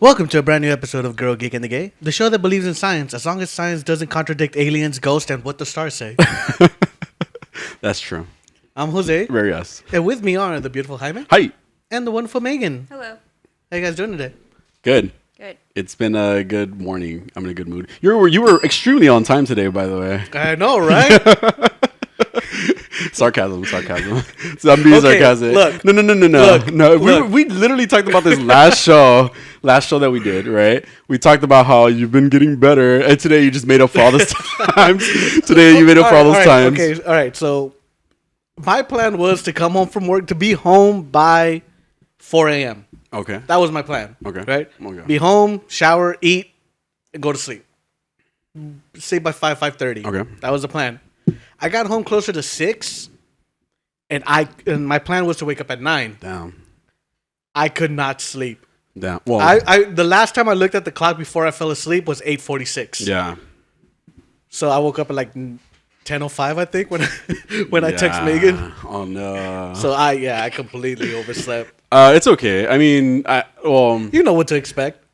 Welcome to a brand new episode of Girl, Geek, and the Gay, the show that believes in science as long as science doesn't contradict aliens, ghosts, and what the stars say. That's true. I'm Jose. Very yes. And with me are the beautiful Jaime. Hi. And the wonderful Megan. Hello. How you guys doing today? Good. Good. It's been a good morning. I'm in a good mood. You were extremely on time today, by the way. I know, right? Sarcasm. So I'm being Okay, sarcastic. look. No. Look. We literally talked about this last show that we did, right? We talked about how you've been getting better, and today you just made up for all those times. Today you made up for all those times. Okay, all right. So my plan was to come home from work, to be home by 4 a.m. Okay. That was my plan. Okay. Right? Okay. Be home, shower, eat, and go to sleep. Sleep by 5:30. Okay. That was the plan. I got home closer to 6, and my plan was to wake up at 9. Damn. I could not sleep. Damn. Well, The last time I looked at the clock before I fell asleep was 8:46. yeah. So I woke up at like 10:05, I think, when I text Megan. Oh no. So I completely overslept. It's okay. I mean, You know what to expect.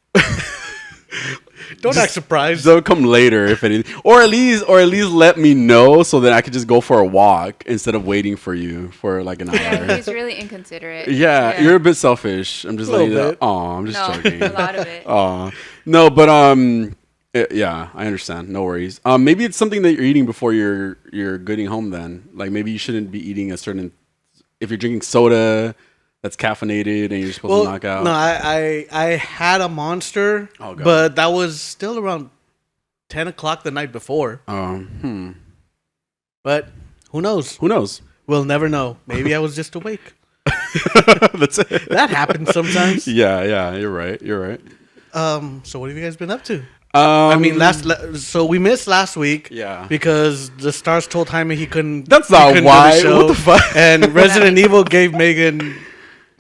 Don't act surprised. they'll come later if anything, or at least let me know so that I could just go for a walk instead of waiting for you for like an hour. Yeah, he's really inconsiderate. Yeah, you're a bit selfish. I'm just letting you know. bit. Oh, I'm just joking. A lot of it. Oh, no, but yeah, I understand. No worries. Maybe it's something that you're eating before you're getting home. Then, like maybe you shouldn't be eating a certain. If you're drinking soda that's caffeinated and you're supposed to knock out. No, I had a Monster, Oh, God. but that was still around 10 o'clock the night before. But who knows? Who knows? We'll never know. Maybe I was just awake. That's it. That happens sometimes. Yeah. You're right. So what have you guys been up to? I mean, so we missed last week. Yeah. Because the stars told Jaime he couldn't. That's he not couldn't do why. the show. What the fuck? And Resident Evil gave Megan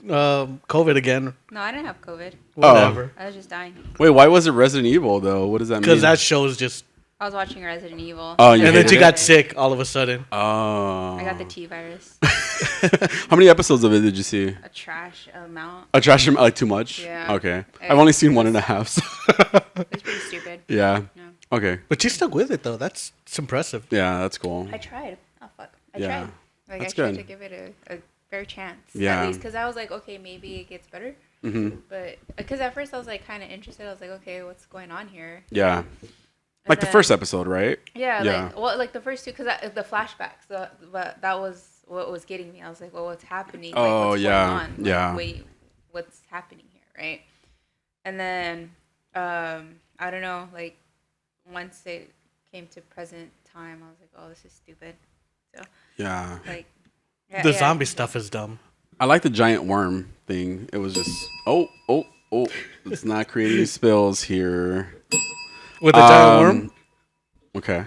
COVID again. No, I didn't have COVID. Whatever. I was just dying. Wait, why was it Resident Evil though? What does that mean? Because that show is just. I was watching Resident Evil. Oh, And then hated she it? got sick all of a sudden. Oh. I got the T virus. How many episodes of it did you see? A trash amount. A trash amount, like too much? Yeah. Okay. I've only seen 1.5. So. It's pretty stupid. Yeah. No. Okay. But she stuck with it though. That's impressive. Yeah, that's cool. I tried. Oh fuck. I Yeah. tried. Like That's I tried good. to give it a fair chance. Yeah. At least because I was like, okay, maybe it gets better. Mm-hmm. But because at first I was like kind of interested. I was like, okay, what's going on here? Yeah. And Like the then- first episode, right? Yeah, Yeah. like the first two, because the flashbacks, but that was what was getting me. I was like, well, what's happening? Oh, like, what's yeah, going on? Like, yeah. Wait, what's happening here, right? And then, I don't know, like, once it came to present time, I was like, oh, this is stupid. So, Yeah. like, The zombie stuff is dumb. I like the giant worm thing. It was just, oh. Let's not create any spills here. With the giant worm? Okay.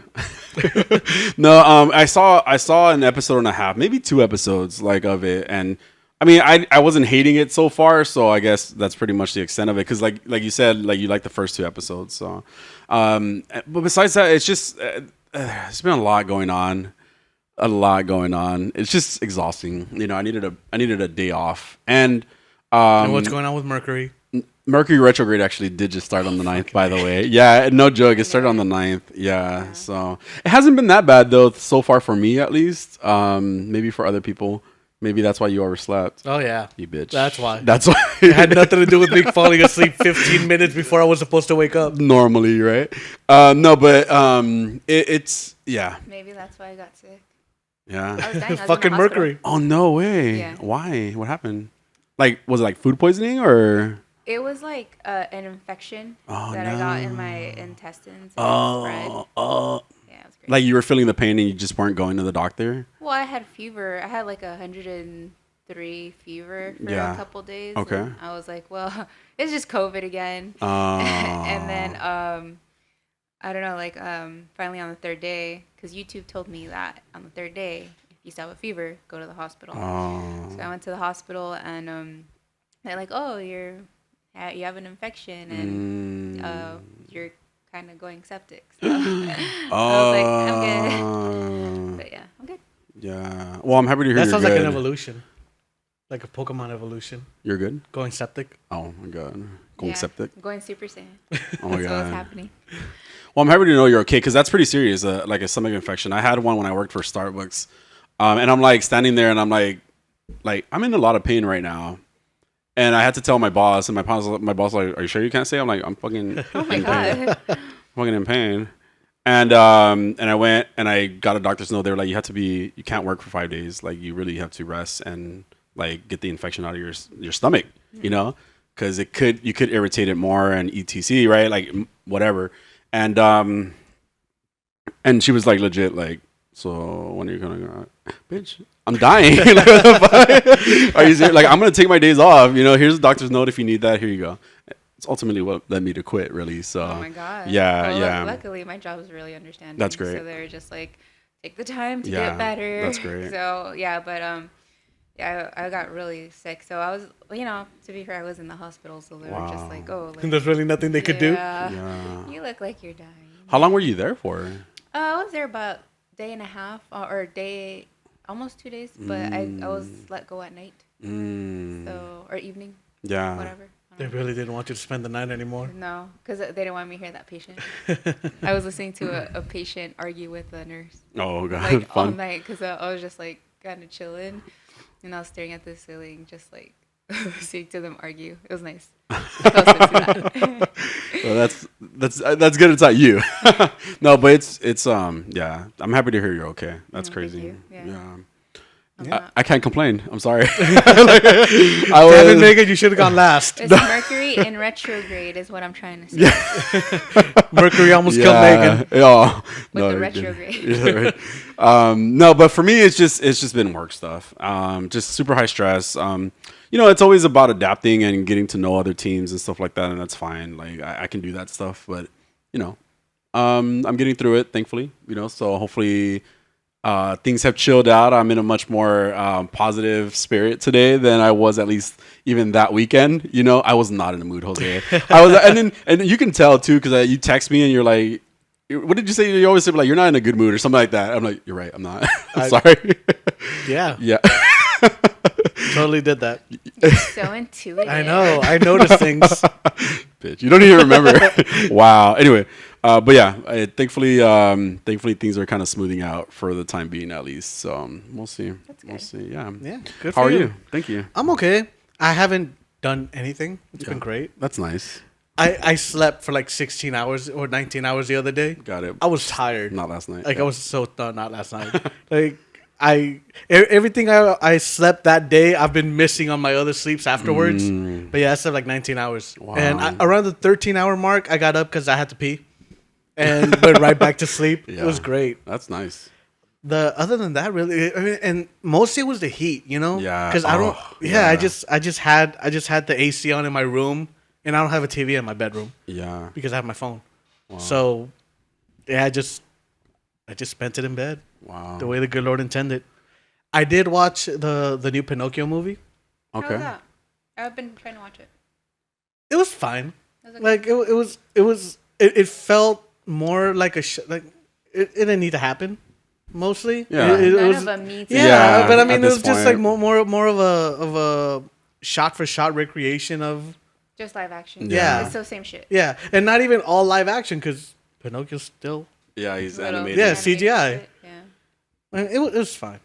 No, I saw an episode and a half, maybe 2 episodes like of it, and I mean, I wasn't hating it so far, so I guess that's pretty much the extent of it. Because like you said, like you like the first 2 episodes. So, but besides that, it's just it's been a lot going on. It's just exhausting. You know, I needed a day off, and What's going on with Mercury? Mercury retrograde actually did just start on the 9th, by the way. Yeah, no joke. It started on the 9th. Yeah, so it hasn't been that bad, though, so far for me, at least. Maybe for other people. Maybe that's why you overslept. Oh, yeah. You bitch. That's why. It It had nothing to do with me falling asleep 15 minutes before I was supposed to wake up. Normally, right? No, but it's, yeah. maybe that's why I got sick. Yeah. I was dying. I was in the Fucking hospital. Mercury. Oh, no way. Yeah. Why? What happened? Like, was it like food poisoning or? It was like an infection Oh, that I no. got in my intestines. And it spread. Yeah, it was great. Like you were feeling the pain and you just weren't going to the doctor? Well, I had fever. I had like 103 fever for Yeah. a couple days. Okay. And I was like, well, it's just COVID again. Oh. And then I don't know, like finally on the 3rd day, because YouTube told me that on the 3rd day, if you still have a fever, go to the hospital. Oh. So I went to the hospital and they're like, oh, you have an infection and you're kind of going septic. So I was like, I'm good. But yeah, I'm good. Yeah. Well, I'm happy to hear That you're sounds good. like an evolution. Like a Pokemon evolution. You're good? Going septic. Oh, my God. Going septic. Going Super Saiyan. Oh my That's god. what's happening. Well, I'm happy to know you're okay because that's pretty serious. Like a stomach infection. I had one when I worked for Starbucks, and I'm like standing there and I'm like I'm in a lot of pain right now, and I had to tell my boss, and my boss was like, "Are you sure you can't say?" I'm like, "I'm fucking Oh my in pain. god. I'm fucking in pain." And I went and I got a doctor's note. They were like, you can't work for 5 days. Like you really have to rest and like get the infection out of your stomach, you know, because you could irritate it more and etc. Right, like whatever. And she was like legit like, so when are you gonna go? Bitch, I'm dying. Like, what the fuck? Are you serious? Like I'm gonna take my days off. You know, here's the doctor's note. If you need that, here you go. It's ultimately what led me to quit, really. So, Oh my god. yeah, Well, yeah. Luckily, my job is really understanding. That's great. So they're just like, take the time to Yeah, get better. that's great. So yeah, but yeah, I got really sick. So I was, you know, to be fair, I was in the hospital. So they were just like, oh, like, There's really nothing they could do. Yeah. You look like you're dying. How long were you there for? I was there about day and a half or day, almost 2 days. But I was let go at night. So or evening. Yeah. Whatever. They really didn't want you to spend the night anymore. No, because they didn't want me to hear that patient. I was listening to a patient argue with a nurse Oh god, like all fun. night because I was just like kind of chilling, and I was staring at the ceiling, just like listening to them argue. It was nice. I fell asleep to that. Well, that's good. It's not you. No, but it's yeah. I'm happy to hear you're okay. That's Thank crazy. you. Yeah. I can't complain. I'm sorry. Damn it, Megan, you should have gone last. It's Mercury in retrograde is what I'm trying to say. Mercury almost killed Megan. Yeah. With the it retrograde. didn't. Yeah, right. No, but for me, it's just been work stuff. Just super high stress. You know, it's always about adapting and getting to know other teams and stuff like that, and that's fine. Like I can do that stuff, but you know, I'm getting through it, thankfully. You know, so hopefully. Things have chilled out. I'm in a much more positive spirit today than I was at least even that weekend. You know, I was not in the mood, Jose. I was, and you can tell too because you text me and you're like, "What did you say?" You always say like, "You're not in a good mood" or something like that. I'm like, "You're right. I'm not." I'm sorry. Yeah. Yeah. Totally did that. So intuitive. I know. I noticed things. Bitch, you don't even remember. Wow. Anyway, but yeah, thankfully things are kind of smoothing out for the time being at least. So we'll see. That's good. We'll see. Yeah. Yeah. Good How for are you? Thank you. I'm okay. I haven't done anything. It's been Yeah. great. That's nice. I slept for like 16 hours or 19 hours the other day. Got it. I was tired. Not last night. Like Yeah. I was so not last night. Like everything I slept that day, I've been missing on my other sleeps afterwards. But yeah, I slept like 19 hours. Wow. And around the 13-hour mark, I got up because I had to pee, and went right back to sleep. Yeah. It was great. That's nice. Other than that, really, I mean, and mostly it was the heat, you know. Yeah. Because I don't. Oh, Yeah, yeah. I just had the AC on in my room, and I don't have a TV in my bedroom Yeah. because I have my phone. Wow. So, yeah, I just spent it in bed. Wow. The way the good Lord intended. I did watch the new Pinocchio movie. How was Okay. that? I've been trying to watch it. It was fine. It was okay. Like it felt more like like it didn't need to happen. Mostly, Yeah. It None was, of them need to. yeah, Yeah, but I at mean, it this was just like point. more of a shot for shot recreation of Just live action. Yeah. It's so same shit. yeah, and not even all live action because Pinocchio's still. Yeah, he's Little animated. Yeah, animated CGI. shit, Yeah. I mean, it was fine.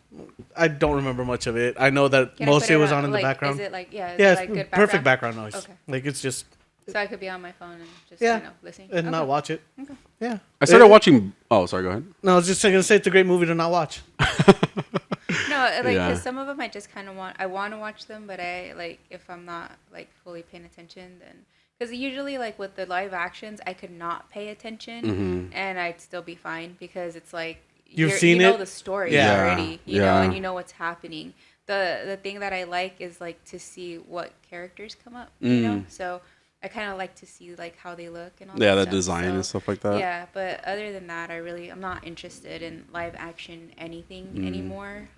I don't remember much of it. I know that Can I put mostly it was on, on in like, the background. Is it like is Yeah, it it's like good perfect background noise. Okay. Like it's just So I could be on my phone and just Yeah. listening. and not watch it. Okay. Yeah, I started watching. Oh, sorry. Go ahead. No, I was just gonna say it's a great movie to not watch. No, like Yeah. because some of them I just kind of want. I want to watch them, but I like if I'm not like fully paying attention, then because usually like with the live actions, I could not pay attention and I'd still be fine because it's like You've seen you know it? the story Yeah. already, you know, Yeah. and you know what's happening. The thing that I like is like to see what characters come up, you know. So I kind of like to see like how they look and all. Yeah, that the stuff. design and stuff like that. Yeah, but other than that, I'm not interested in live action anything anymore.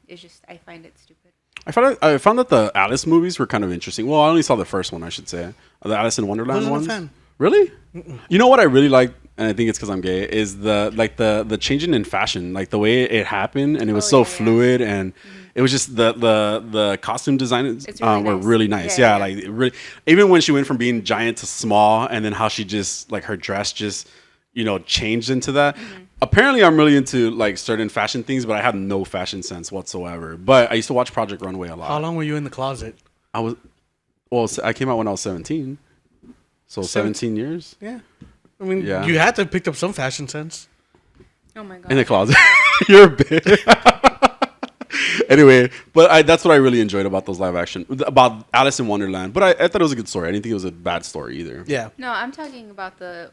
It's just I find it stupid. I found that the Alice movies were kind of interesting. Well, I only saw the first one, I should say. The Alice in Wonderland Wasn't a ones. fan. Really? You know what I really liked? and I think it's because I'm gay, is the changing in fashion, like the way it happened, and it was fluid, and it was just the costume designs were really nice. Yeah, like really, even when she went from being giant to small, and then how she just like her dress just changed into that. Apparently, I'm really into like certain fashion things, but I have no fashion sense whatsoever. But I used to watch Project Runway a lot. How long were you in the closet? I came out when I was 17. So 17 years? Yeah. I mean, you had to have picked up some fashion sense. Oh my god. In the closet. You're a bitch. Anyway, but that's what I really enjoyed about those live action, about Alice in Wonderland. But I thought it was a good story. I didn't think it was a bad story either. Yeah. No, I'm talking about the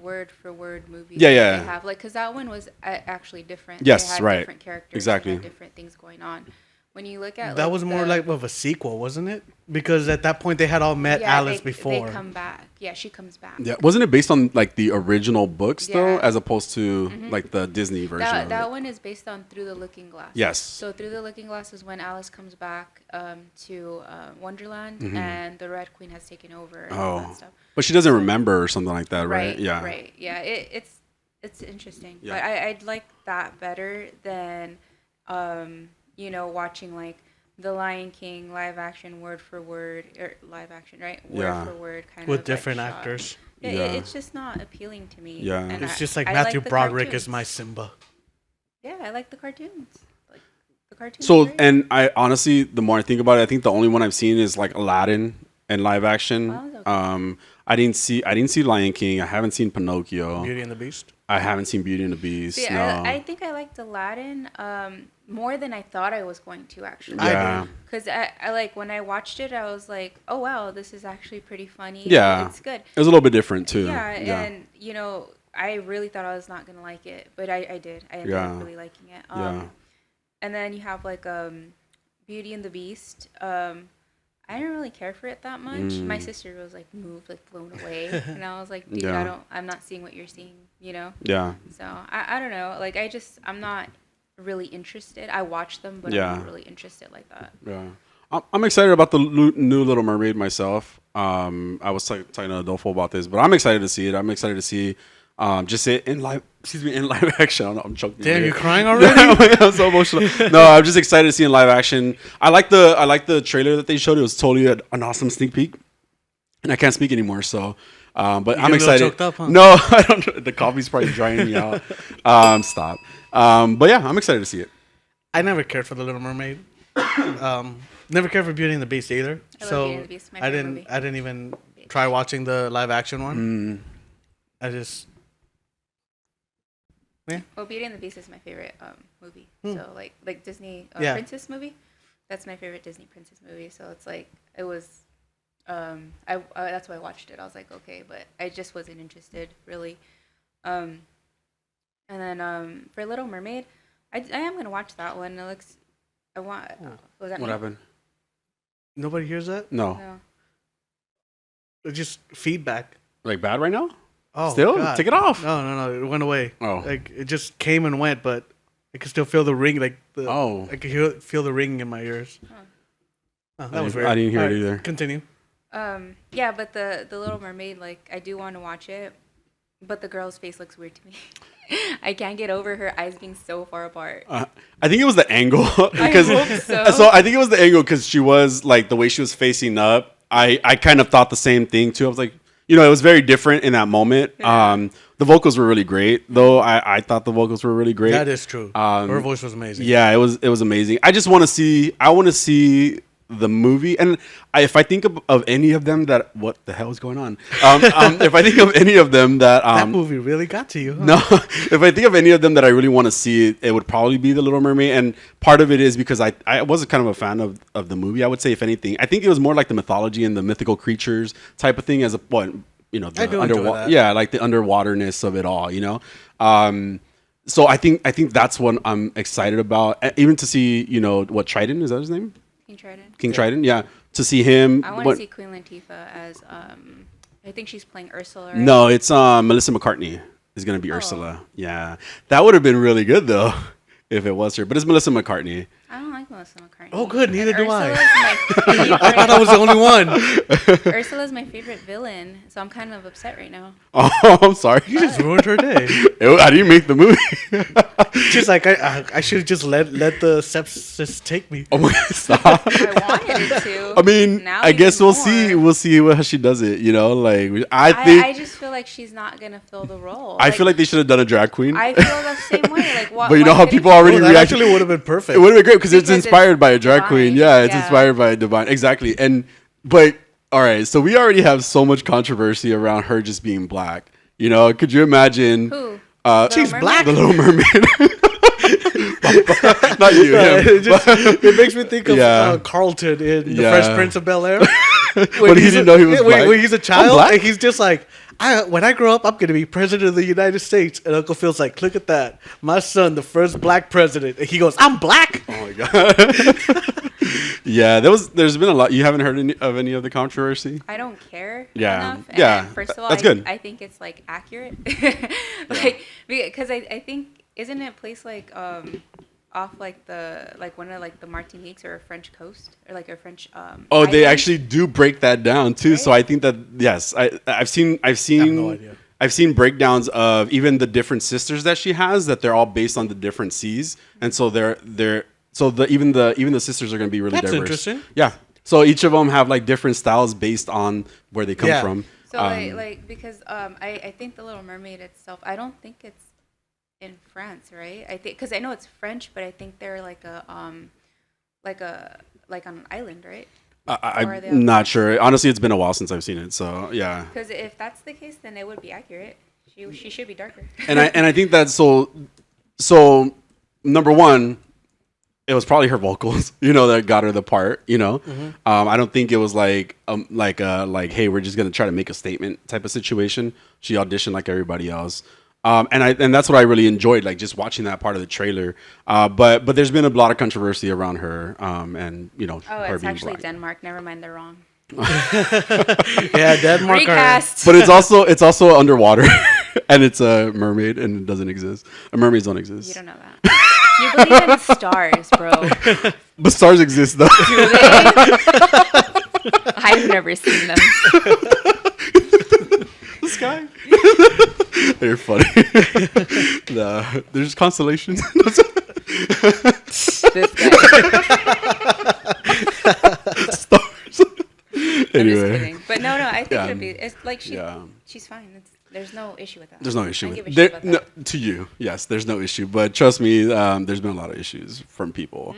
word for word movie. Yeah, that they have, like, because that one was actually different. Yes, they had right. Different characters. Exactly. They had different things going on. When you look at that was more like of a sequel, wasn't it? Because at that point they had all met Alice before. They come back. Yeah, she comes back. Yeah, wasn't it based on like the original books though, as opposed to like the Disney version? That one is based on Through the Looking Glass. Yes. So Through the Looking Glass is when Alice comes back to Wonderland, and the Red Queen has taken over and all that stuff. But she doesn't remember or something like that, right? Yeah. Right. Yeah. It's interesting, Yeah. but I'd like that better than watching like The Lion King live action word for word, or live action, right? Word for word kind with of different like actors. It's just not appealing to me. Yeah. And It's just like I Matthew the Broderick cartoons. is my Simba. Yeah, I like the cartoons. Like the cartoons. So, and I honestly, the more I think about it, I think the only one I've seen is like Aladdin and live action. Okay. I didn't see Lion King. I haven't seen Pinocchio. Beauty and the Beast. I haven't seen Beauty and the Beast. See, No. I think I liked Aladdin more than I thought I was going to, actually. Yeah. Because I like, when I watched it, I was like, oh wow, this is actually pretty funny. Yeah. It's good. It was a little bit different too. Yeah, and I really thought I was not gonna like it, but I did. I ended up really liking it. And then you have like Beauty and the Beast. I didn't really care for it that much. My sister was like moved, like blown away, and I was like, dude, I'm not seeing what you're seeing, Yeah. So I don't know. Like I'm not really interested. I watch them, but I'm not really interested like that. Yeah. I'm excited about the new Little Mermaid myself. I was talking to Adolfo about this, but I'm excited to see it. I'm excited to see just it in live. Excuse me, in live action. I'm choking. Damn, you're crying already? I'm so emotional. No, I'm just excited to see in live action. I like the trailer that they showed. It was totally an awesome sneak peek, and I can't speak anymore. So, but I'm excited. Choked up, huh? No, I don't. The coffee's probably drying me out. Stop. But yeah, I'm excited to see it. I never cared for the Little Mermaid. Never cared for Beauty and the Beast either. I love So Beauty and the Beast, my I favorite didn't. movie. I didn't even try watching the live action one. I just. Yeah. Well, Beauty and the Beast is my favorite movie. So like Disney princess movie. That's my favorite Disney princess movie. So it's like it was. I that's why I watched it. I was like, okay, but I just wasn't interested really. And then for Little Mermaid, I am gonna watch that one. It looks. I want. Was that What me? happened? Nobody hears that. No. No. It's just feedback. Like bad right now? Oh, Still? God. Take it off. No. It went away. Oh. Like it just came and went, but I could still feel the ring. I could feel the ringing in my ears. Oh, that was weird. I didn't hear All it right, either. Continue. Yeah, but the Little Mermaid, like, I do want to watch it, but the girl's face looks weird to me. I can't get over her eyes being so far apart. I think it was the angle. Because, I hope so. So I think it was the angle because she was like the way she was facing up. I kind of thought the same thing too. I was like, it was very different in that moment. Yeah. The vocals were really great, though. I thought the vocals were really great. That is true. Her voice was amazing. Yeah, it was amazing. I just want to see. I want to see the movie, and if I think of any of them that what the hell is going on? If I think of any of them that that movie really got to you. Huh? no, if I think of any of them that I really want to see, it would probably be The Little Mermaid, and part of it is because I was kind of a fan of the movie. I would say, if anything, I think it was more like the mythology and the mythical creatures type of thing as a the I do enjoy that. yeah, like the underwaterness of it all, So I think that's what I'm excited about, even to see what Triton, is that his name? King Triton, yeah. To see him. I want to see Queen Latifah as I think she's playing Ursula, right? No, it's Melissa McCartney is gonna be Ursula. Yeah, that would have been really good though if it was her. But it's Melissa McCartney. I don't like like Melissa McCartney. Oh, good. Neither do I. I thought I was the only one. Ursula's my favorite villain, so I'm kind of upset right now. Oh, I'm sorry. You just ruined her day. I didn't make the movie. She's like, I should have just let the sepsis take me. Oh my God, stop. I wanted it to. I mean, now I guess we'll more. see. We'll see how she does it. You know, like I just feel like she's not gonna fill the role. I feel like they should have done a drag queen. I feel the same way. Like, what? But you know how people already that react. actually would have been perfect. It would have been great because it's Because inspired by a drag divine. queen. Yeah, it's Yeah. inspired by a divine. Exactly. But all right, so we already have so much controversy around her just being black. You know, could you imagine? Who? She's Mermaid? black. The Little Mermaid. Not you. Him. It makes me think of Yeah. Carlton in The Yeah. Fresh Prince of Bel-Air. But he didn't know he was black. When he's a I'm child, black? and he's just like, when I grow up, I'm going to be president of the United States. And Uncle Phil's like, look at that. My son, the first black president. And he goes, I'm black. Oh my God. Yeah, there's been a lot. You haven't heard of any of the controversy? I don't care Yeah. enough. And Yeah. First of all, That's good. I think it's like accurate. Like, because I think, isn't it placed like off like one of like the Martiniques or a French coast or like a French Oh, they island? actually do break that down too. Right? So I think that yes, I've seen no idea. I've seen breakdowns of even the different sisters that she has, that they're all based on the different seas, and so even the sisters are going to be really That's diverse. interesting. Yeah. So each of them have like different styles based on where they come Yeah. from. So like because I think the Little Mermaid itself, I don't think it's in France, right? I think because I know it's French, but I think they're like on an island, right? Or are they I'm on not land? sure. Honestly, it's been a while since I've seen it. So yeah. Because if that's the case, then it would be accurate. She should be darker. And I think that's so number one, it was probably her vocals, that got her the part, I don't think it was like hey, we're just gonna try to make a statement type of situation. She auditioned like everybody else. And that's what I really enjoyed, like just watching that part of the trailer. But there's been a lot of controversy around her, and Oh, her it's being actually black. Denmark. Never mind, they're wrong. Yeah, Denmark. Recast. But it's also underwater, and it's a mermaid, and it doesn't exist. Mermaids don't exist. You don't know that. You believe in stars, bro. But stars exist though. Do they? I've never seen them. The sky. They're funny. Nah, there's constellations. This guy. Stars. I'm just Anyway, kidding. But no, I think Yeah. it'd be. It's like Yeah. she's fine. There's no issue with that. there's no issue I with give a there, shit about that. no, to you. Yes, there's no issue. But trust me, there's been a lot of issues from people.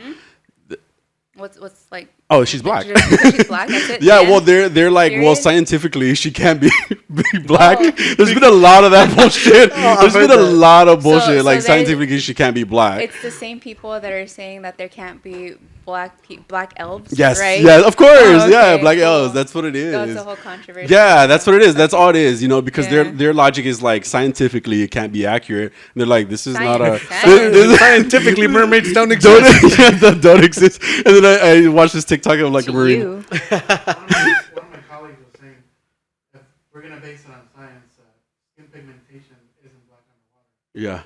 What's like? Oh, she's black. She's black. That's it. Yeah, man. well, they're like, well, Serious? scientifically, she can't be black. Oh. There's been a lot of that bullshit. I've There's been heard a that. lot of bullshit. So Like, there's- scientifically, she can't be black. It's the same people that are saying that there can't be black elves. Yes, right? yeah, of course, Oh, yeah, okay, black cool. elves. That's what it is. That's the whole controversy. Yeah, that's what it is. That's all it is, because Yeah. their logic is like scientifically it can't be accurate. And they're like, this is not a Scientifically, mermaids don't exist. don't exist. And then I watched this TikTok of like a To marine. you. One of my colleagues was saying, if we're gonna base it on science, skin pigmentation isn't black underwater. Yeah,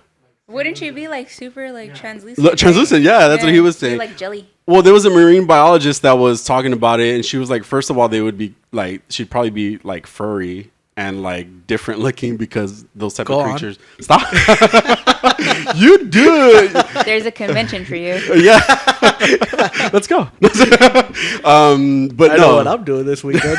Wouldn't you be like super like translucent? translucent. Yeah, that's what he was You're saying. like jelly. Well, there was a marine biologist that was talking about it, and she was like, first of all, they would be like, she'd probably be like furry and like different looking because those type Go of on. creatures. Stop. You do it. There's a convention for you. Yeah. Let's go. But I no, know what I'm doing this weekend.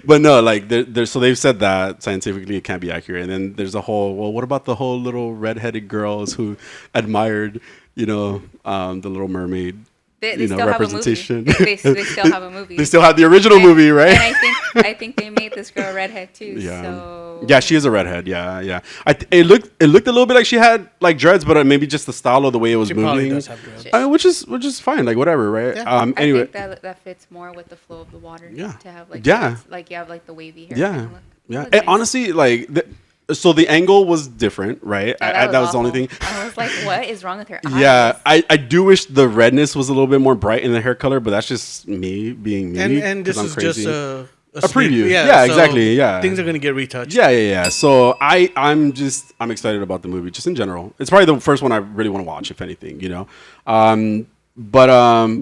but no, like so they've said that scientifically it can't be accurate. And then there's a whole, well, what about the whole little redheaded girls who admired, the Little Mermaid? They still have a movie. representation. They still have a movie. They still have the original movie, right? And I think they made this girl a redhead too. Yeah. So Yeah, she is a redhead. Yeah. It looked a little bit like she had like dreads, but maybe just the style of the way it was She probably moving. does have dreads. Which is fine. Like whatever, right? Yeah. Anyway. I think that fits more with the flow of the water. Yeah. To have like Yeah. dreads, like you have like the wavy hair. Yeah. kinda look. Yeah. It looks nice. Honestly, like so the angle was different, right? Yeah, That was the only awful. thing. I was like, what is wrong with her eyes? Yeah, I do wish the redness was a little bit more bright in the hair color, but that's just me being me. And this 'cause I'm is crazy. just a preview. sneak- Yeah, so exactly, yeah. Things are gonna get retouched. Yeah. So I'm excited about the movie just in general. It's probably the first one I really want to watch, if anything. But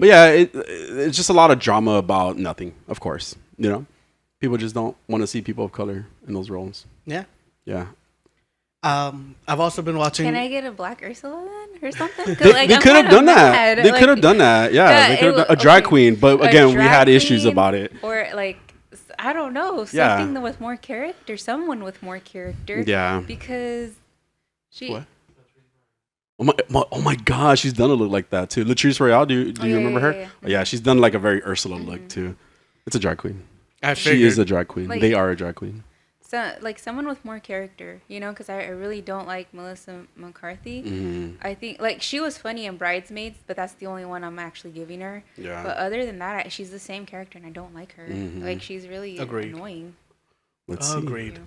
yeah, it's just a lot of drama about nothing. Of course, people just don't want to see people of color in those roles. Yeah. Yeah. I've also been watching. Can I get a black Ursula then or something? They could have done that. They could have done that. Yeah, they could have a drag queen. But again, we had issues about it. Or like, I don't know, something with more character. Someone with more character. Yeah. Because she. What? Oh my gosh, she's done a look like that too. Latrice Royale, do you remember her? Yeah. Oh, yeah, she's done like a very Ursula look too. It's a drag queen. She is a drag queen. Like, they are a drag queen. So, like someone with more character, because I really don't like Melissa McCarthy. Mm-hmm. I think like she was funny in Bridesmaids, but that's the only one I'm actually giving her. Yeah. But other than that, she's the same character, and I don't like her. Mm-hmm. Like she's really annoying. Let's see. Agreed.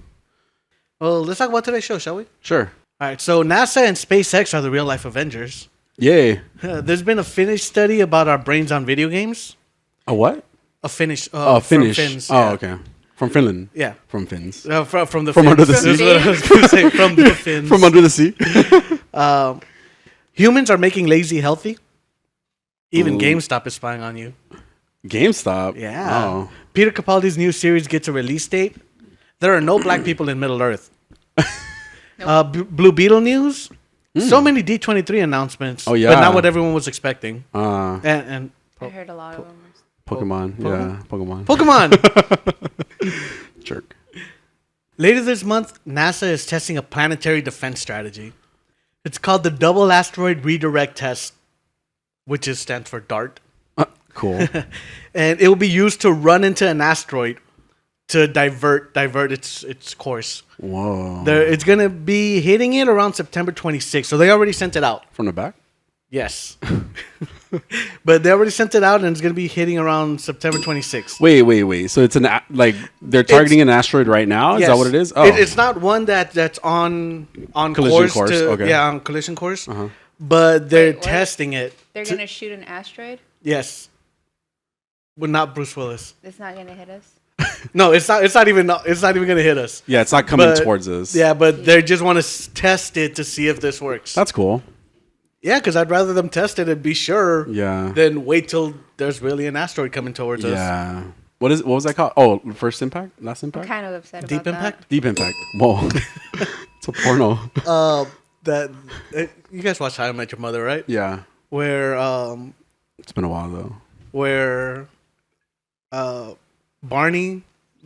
Well, let's talk about today's show, shall we? Sure. All right. So NASA and SpaceX are the real life Avengers. Yay. There's been a Finnish study about our brains on video games. A what? A Finnish. Finnish. Finns, yeah. Okay. From Finland. Yeah. From Finns. From the From Finns. under the sea. That's what I was going to say. From the Finns. From under the sea. Humans are making lazy healthy. Even GameStop is spying on you. GameStop? Yeah. Oh. Peter Capaldi's new series gets a release date. There are no black people in Middle Earth. Nope. Blue Beetle news. So many D23 announcements. Oh, yeah. But not what everyone was expecting. And I heard a lot of them. Pokemon. Yeah, Pokemon. Jerk. Later this month, NASA is testing a planetary defense strategy. It's called the Double Asteroid Redirect Test, which stands for DART. Cool. And it will be used to run into an asteroid to divert its course. Whoa. It's going to be hitting it around September 26th. So they already sent it out. From the back? Yes. But they already sent it out, and it's going to be hitting around September 26th. Wait. So it's they're targeting an asteroid right now? Is that what it is? Oh. It's not one that's on collision course. Okay. Yeah, on collision course. Uh-huh. But they're testing it. They're going to shoot an asteroid? Yes. But not Bruce Willis. It's not going to hit us? No, it's not even going to hit us. Yeah, it's not coming towards us. Yeah, but they just want to test it to see if this works. That's cool. Yeah, because I'd rather them test it and be sure than wait till there's really an asteroid coming towards us. Yeah. What was that called? Oh, First Impact? Last Impact? I'm kind of upset about Deep Impact? that. Deep Impact. Whoa. It's a porno. You guys watch How I Met Your Mother, right? Yeah. Where it's been a while though. Where Barney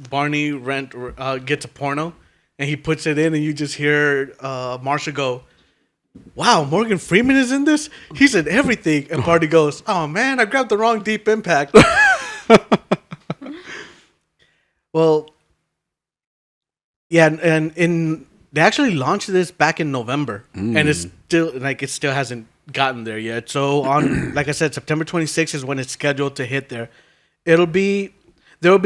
gets a porno and he puts it in and you just hear Marsha go, "Wow, Morgan Freeman is in this? He's in everything." And Barney goes, "Oh man, I grabbed the wrong Deep Impact." Well, yeah, and they actually launched this back in November, and it still hasn't gotten there yet. So on, like I said, September 26th is when it's scheduled to hit there. There will be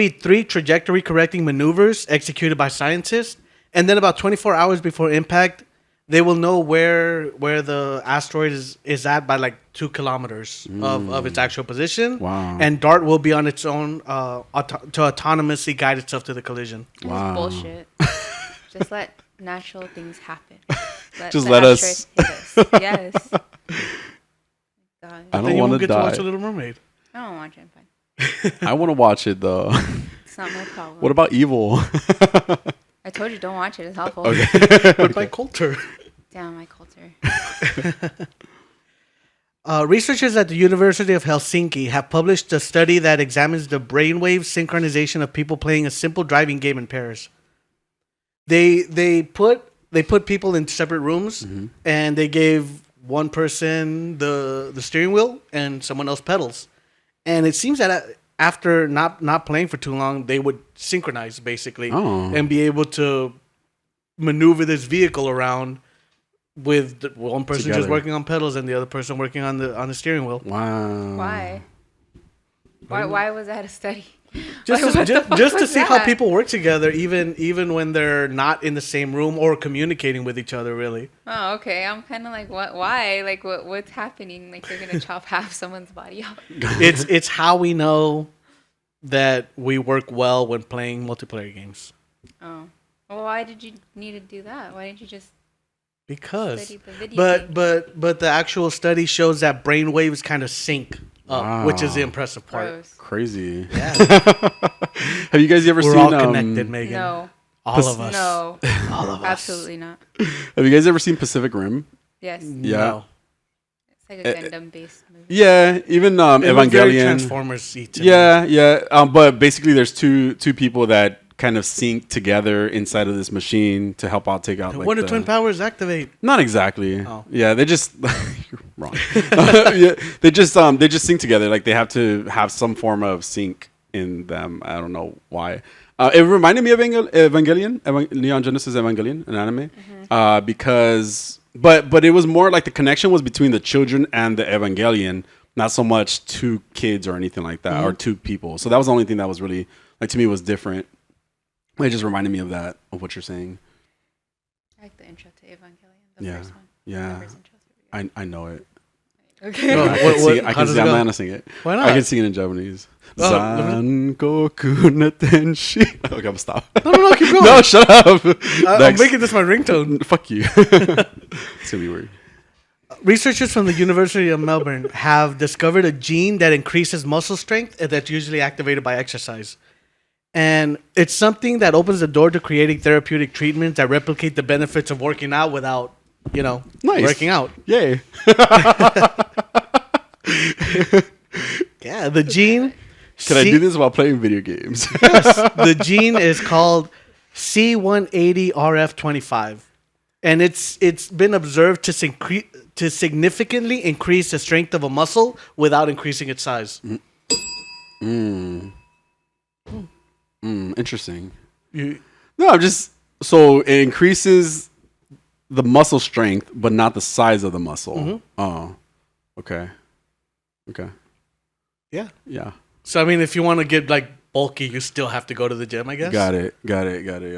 3 trajectory correcting maneuvers executed by scientists, and then about 24 hours before impact, they will know where the asteroid is at by like 2 kilometers of its actual position. Wow. And DART will be on its own to autonomously guide itself to the collision. Wow. Bullshit. Just let natural things happen. Just let us. Yes. God. I don't want to die. To watch Little Mermaid. I don't watch it. I'm fine. I want to watch it though. It's not my problem. What about Evil? I told you don't watch it. It's awful. Okay. But my culture. Damn, my culture. Researchers at the University of Helsinki have published a study that examines the brainwave synchronization of people playing a simple driving game in pairs. They put people in separate rooms, and they gave one person the steering wheel and someone else pedals. And it seems that after not playing for too long, they would synchronize basically and be able to maneuver this vehicle around with one person just working on pedals and the other person working on the steering wheel. Wow. Why was that a study? Just to see how people work together, even when they're not in the same room or communicating with each other, really. Oh, okay. I'm kind of like, what? Why? Like, what's happening? Like, they're gonna chop half someone's body off. It's how we know that we work well when playing multiplayer games. Oh, well, why did you need to do that? Why didn't you just Because, Study the video game. but the actual study shows that brain waves kind of sync up, which is the Wow. impressive part. Gross. Crazy. Yeah, Have you guys ever we're seen all connected, Megan. No. All of us. No. All of us. Absolutely not. Have you guys ever seen Pacific Rim? Yes. Yeah. No. It's like a Gundam based movie. Yeah, even It was very Evangelion. Transformers-y to me. Yeah. But basically, there's two people that kind of sync together inside of this machine to help out take out. Like, When do twin powers activate? Not exactly. Oh. Yeah, they just you're wrong. Yeah, they just sync together. Like they have to have some form of sync in them. I don't know why. It reminded me of Evangelion, Neon Genesis Evangelion, an anime, because but it was more like the connection was between the children and the Evangelion, not so much two kids or anything like that, or two people. So that was the only thing that was really like to me was different. It just reminded me of that, of what you're saying. I like the intro to Evangelion, the Yeah. first one. Yeah. The first intro. I know it. Okay. Oh, I can sing it. how does it I'm go? not gonna sing it. Why not? I can sing it in Japanese. Oh, Zangoku no tenshi. Okay, I'm gonna stop. No, keep going. No, shut up. I'm Next. making this my ringtone. Fuck you. It's gonna be weird. Researchers from the University of Melbourne have discovered a gene that increases muscle strength and that's usually activated by exercise. And it's something that opens the door to creating therapeutic treatments that replicate the benefits of working out without, Nice. working out. Yay. Yeah, the gene. Can I do this while playing video games? Yes, the gene is called C180RF25, and it's been observed to significantly increase the strength of a muscle without increasing its size. Interesting. You, No, I'm just so it increases the muscle strength, but not the size of the muscle. Oh, okay. yeah. Yeah. So I mean, if you want to get like bulky, you still have to go to the gym, I guess. Got it.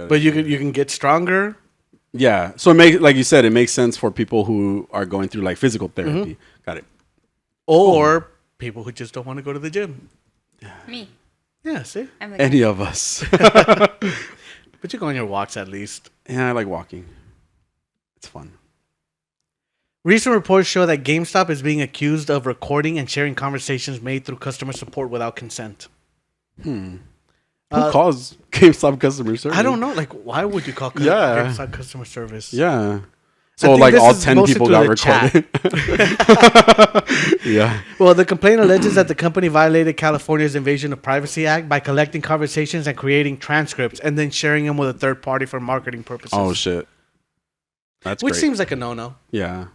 But you can get stronger. Yeah. So it makes, like you said, it makes sense for people who are going through like physical therapy. Got it. Or people who just don't want to go to the gym. Me. Yeah, see? I'm like, Any of us. But you go on your walks at least. Yeah, I like walking. It's fun. Recent reports show that GameStop is being accused of recording and sharing conversations made through customer support without consent. Who calls GameStop customer service? I don't know. Like, why would you call Yeah. GameStop customer service? Yeah. I So think like this all is 10 mostly people through got the chat. recorded. Yeah. Well, the complaint alleges that the company violated California's Invasion of Privacy Act by collecting conversations and creating transcripts and then sharing them with a third party for marketing purposes. Oh shit. That's Which great. seems like a no-no. Yeah.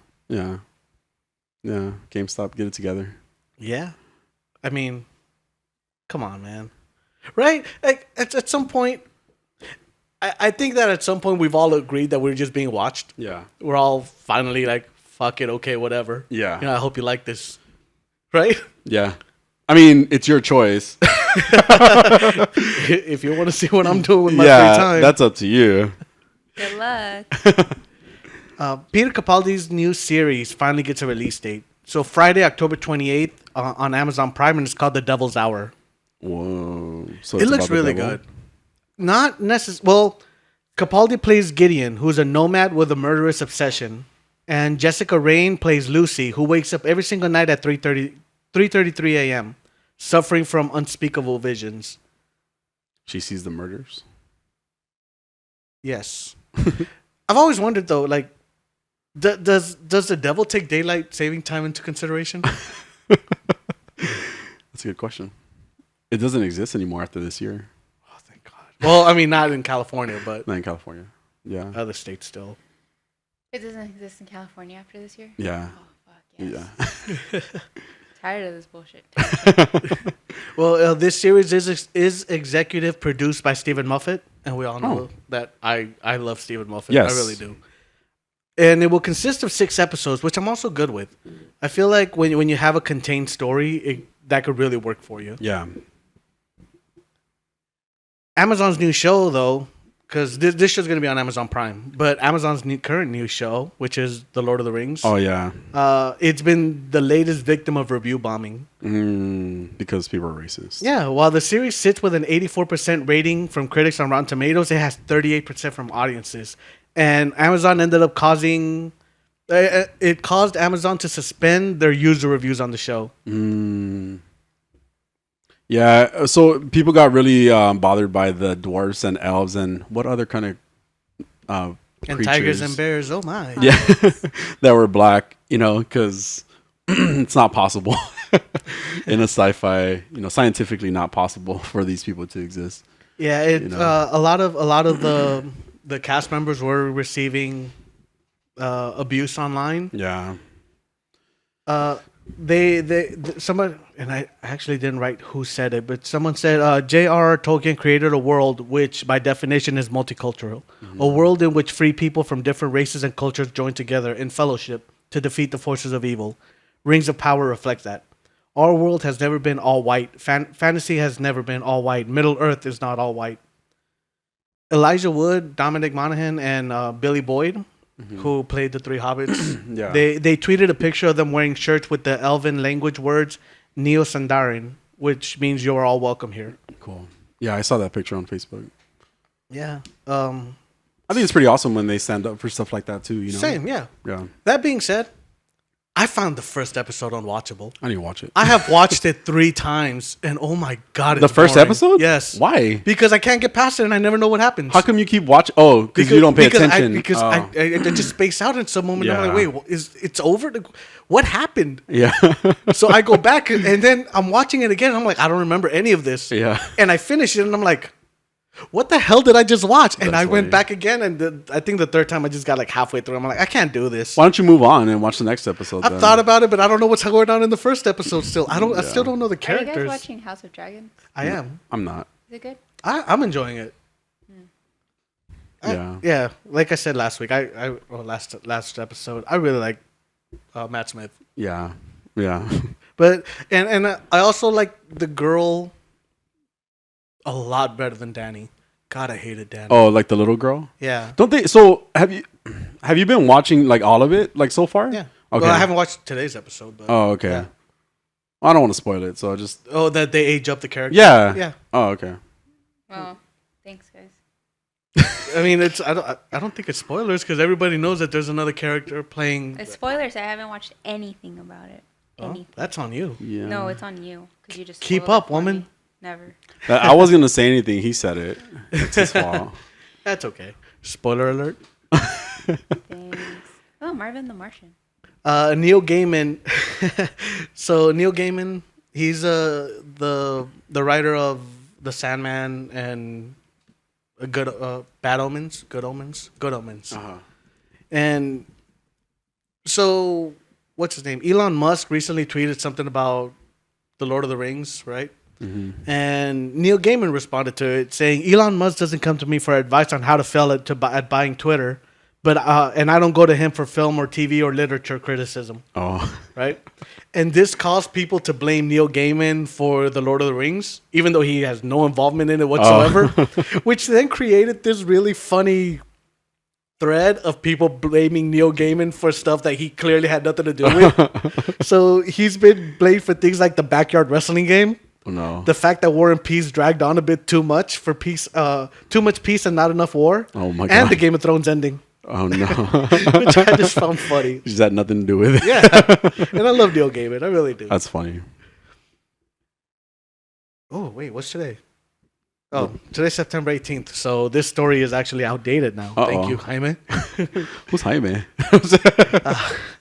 GameStop, get it together. Yeah. I mean, come on, man. Right? Like, at some point, I think that at some point we've all agreed that we're just being watched. Yeah. We're all finally like, fuck it, okay, whatever. Yeah. I hope you like this. Right? Yeah. I mean, it's your choice. If you want to see what I'm doing with my free time. That's up to you. good luck. Peter Capaldi's new series finally gets a release date. So Friday, October 28th on Amazon Prime, and it's called The Devil's Hour. Whoa. So It it's looks about the really devil? good. Not necessarily. Well, Capaldi plays Gideon, who's a nomad with a murderous obsession. And Jessica Raine plays Lucy, who wakes up every single night at 3:33 a.m., suffering from unspeakable visions. She sees the murders. Yes. I've always wondered, though, like, does the devil take daylight saving time into consideration? That's a good question. It doesn't exist anymore after this year. Oh, thank God. Well, I mean, not in California, but Not in California. Yeah. other states still. It doesn't exist in California after this year? Yeah. Oh, fuck, yes. Yeah. Tired of this bullshit. Well, this series is executive produced by Stephen Moffat, and we all know that I love Stephen Moffat. Yes. I really do. And it will consist of 6 episodes, which I'm also good with. I feel like when you have a contained story, that could really work for you. Yeah. Amazon's new show, though, because this show's going to be on Amazon Prime, but Amazon's current new show, which is The Lord of the Rings, Oh, yeah. it's been the latest victim of review bombing. Because people are racist. Yeah, while the series sits with an 84% rating from critics on Rotten Tomatoes, it has 38% from audiences. and Amazon ended up causing it caused Amazon to suspend their user reviews on the show. Yeah, so people got really bothered by the dwarves and elves and what other kind of And creatures? tigers and bears. Oh my! Yeah, that were black. Because it's not possible in a sci-fi. Scientifically not possible for these people to exist. Yeah, a lot of the cast members were receiving abuse online. Yeah. Somebody, and I actually didn't write who said it, but someone said J.R.R. Tolkien created a world which by definition is multicultural, a world in which free people from different races and cultures join together in fellowship to defeat the forces of evil. Rings of Power reflect that. Our world has never been all white. Fantasy has never been all white. Middle Earth is not all white. Elijah Wood, Dominic Monaghan, and Billy Boyd, who played the three hobbits, Yeah. they tweeted a picture of them wearing shirts with the elven language words Neo-Sindarin, which means you're all welcome here. Cool. Yeah, I saw that picture on Facebook. Yeah. I think it's pretty awesome when they stand up for stuff like that too. Same, yeah. Yeah. That being said, I found the first episode unwatchable. I need to watch it. I have watched it 3 times, and oh my god, it's The first boring. episode? Yes. Why? Because I can't get past it, and I never know what happens. How come you keep watching? Oh, because you don't pay attention. I just space out in some moment. I'm like, wait, it's over? What happened? Yeah. So I go back, and then I'm watching it again. And I'm like, I don't remember any of this. Yeah. And I finish it, and I'm like, what the hell did I just watch? And That's I went funny. back again, and I think the third time I just got like halfway through. I'm like, I can't do this. Why don't you move on and watch the next episode? I've thought about it, but I don't know what's going on in the first episode. Still, I still don't know the Are you characters. guys watching House of Dragons? I am. I'm not. Is it good? I'm enjoying it. Yeah. Yeah, like I said last week, last episode, I really like Matt Smith. Yeah. Yeah. But and I also like the girl a lot better than Danny. God, I hated Danny. Oh, like the little girl? Yeah. Don't they? So have you been watching like all of it like so far? Yeah. Okay. Well, I haven't watched today's episode, but Oh, okay. yeah. I don't want to spoil it, so I just. Oh, that they age up the character. Yeah. Yeah. Oh, okay. Well, thanks, guys. I mean, I don't think it's spoilers because everybody knows that there's another character playing. It's spoilers. I haven't watched anything about it. Well, Anything. that's on you. Yeah. No, it's on you because you just Keep spoiled up, it for woman. me. Never. I wasn't gonna say anything. He said it. It's his fault. That's okay. Spoiler alert. Thanks. Oh, Marvin the Martian. Neil Gaiman. So Neil Gaiman, he's the writer of The Sandman and Bad Omens, Good Omens. Uh-huh. And so, what's his name? Elon Musk recently tweeted something about the Lord of the Rings, right? Mm-hmm. And Neil Gaiman responded to it saying, Elon Musk doesn't come to me for advice on how to fail at buying Twitter, but and I don't go to him for film or TV or literature criticism, Oh. right? And this caused people to blame Neil Gaiman for the Lord of the Rings, even though he has no involvement in it whatsoever, which then created this really funny thread of people blaming Neil Gaiman for stuff that he clearly had nothing to do with. So he's been blamed for things like the backyard wrestling game. Oh, no. The fact that War and Peace dragged on a bit too much for peace, too much peace and not enough war. Oh my And God. the Game of Thrones ending, Oh no. which I just found funny. Just had nothing to do with it. Yeah, and I love Neil Gaiman, I really do. That's funny. Oh wait, what's today? Oh, today's September 18th. So this story is actually outdated now. Thank you, Jaime. Who's Jaime?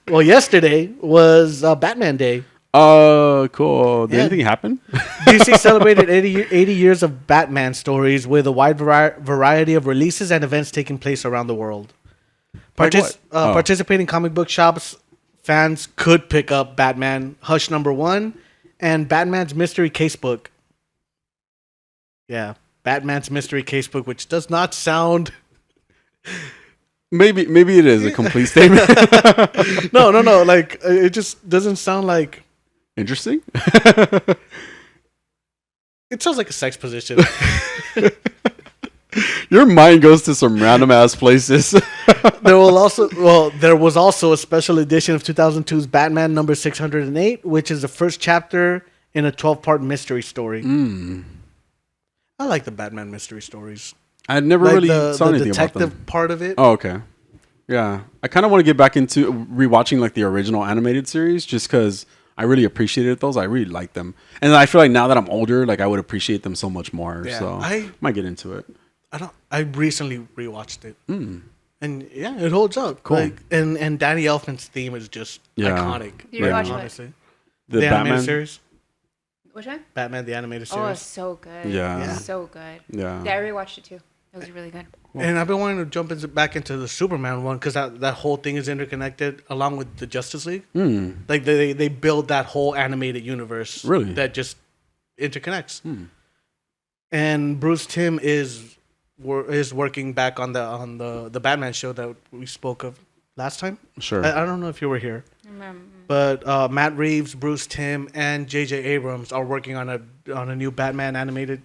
Well, yesterday was Batman Day. Cool. Did Yeah. anything happen? DC celebrated 80 years of Batman stories with a wide variety of releases and events taking place around the world. Like what? Oh. Participating comic book shops, fans could pick up Batman Hush #1 and Batman's Mystery Casebook. Yeah, Batman's Mystery Casebook, which does not sound... Maybe it is a complete statement. No. Like, it just doesn't sound like... Interesting. It sounds like a sex position. Your mind goes to some random ass places. There was also a special edition of 2002's Batman number 608, which is the first chapter in a 12-part mystery story. I like the Batman mystery stories. I never like really the saw anything about detective them. part of it. Oh, okay. Yeah, I kind of want to get back into rewatching like the original animated series, just because I really appreciated those. I really liked them, and I feel like now that I'm older, like I would appreciate them so much more. Yeah, So I might get into it. I recently rewatched it, and yeah, it holds up. Cool. Like, and Danny Elfman's theme is just iconic. You rewatched what? Honestly, The animated Batman series, Which one? Batman the animated series. Oh, it's so good. Yeah. So good. Yeah. Yeah, I rewatched it too. It was really good. And I've been wanting to jump back into the Superman one because that whole thing is interconnected along with the Justice League. Like they build that whole animated universe Really? that just interconnects. And Bruce Timm is working back on the Batman show that we spoke of last time. Sure. I don't know if you were here, but Matt Reeves, Bruce Timm, and J.J. Abrams are working on a new Batman animated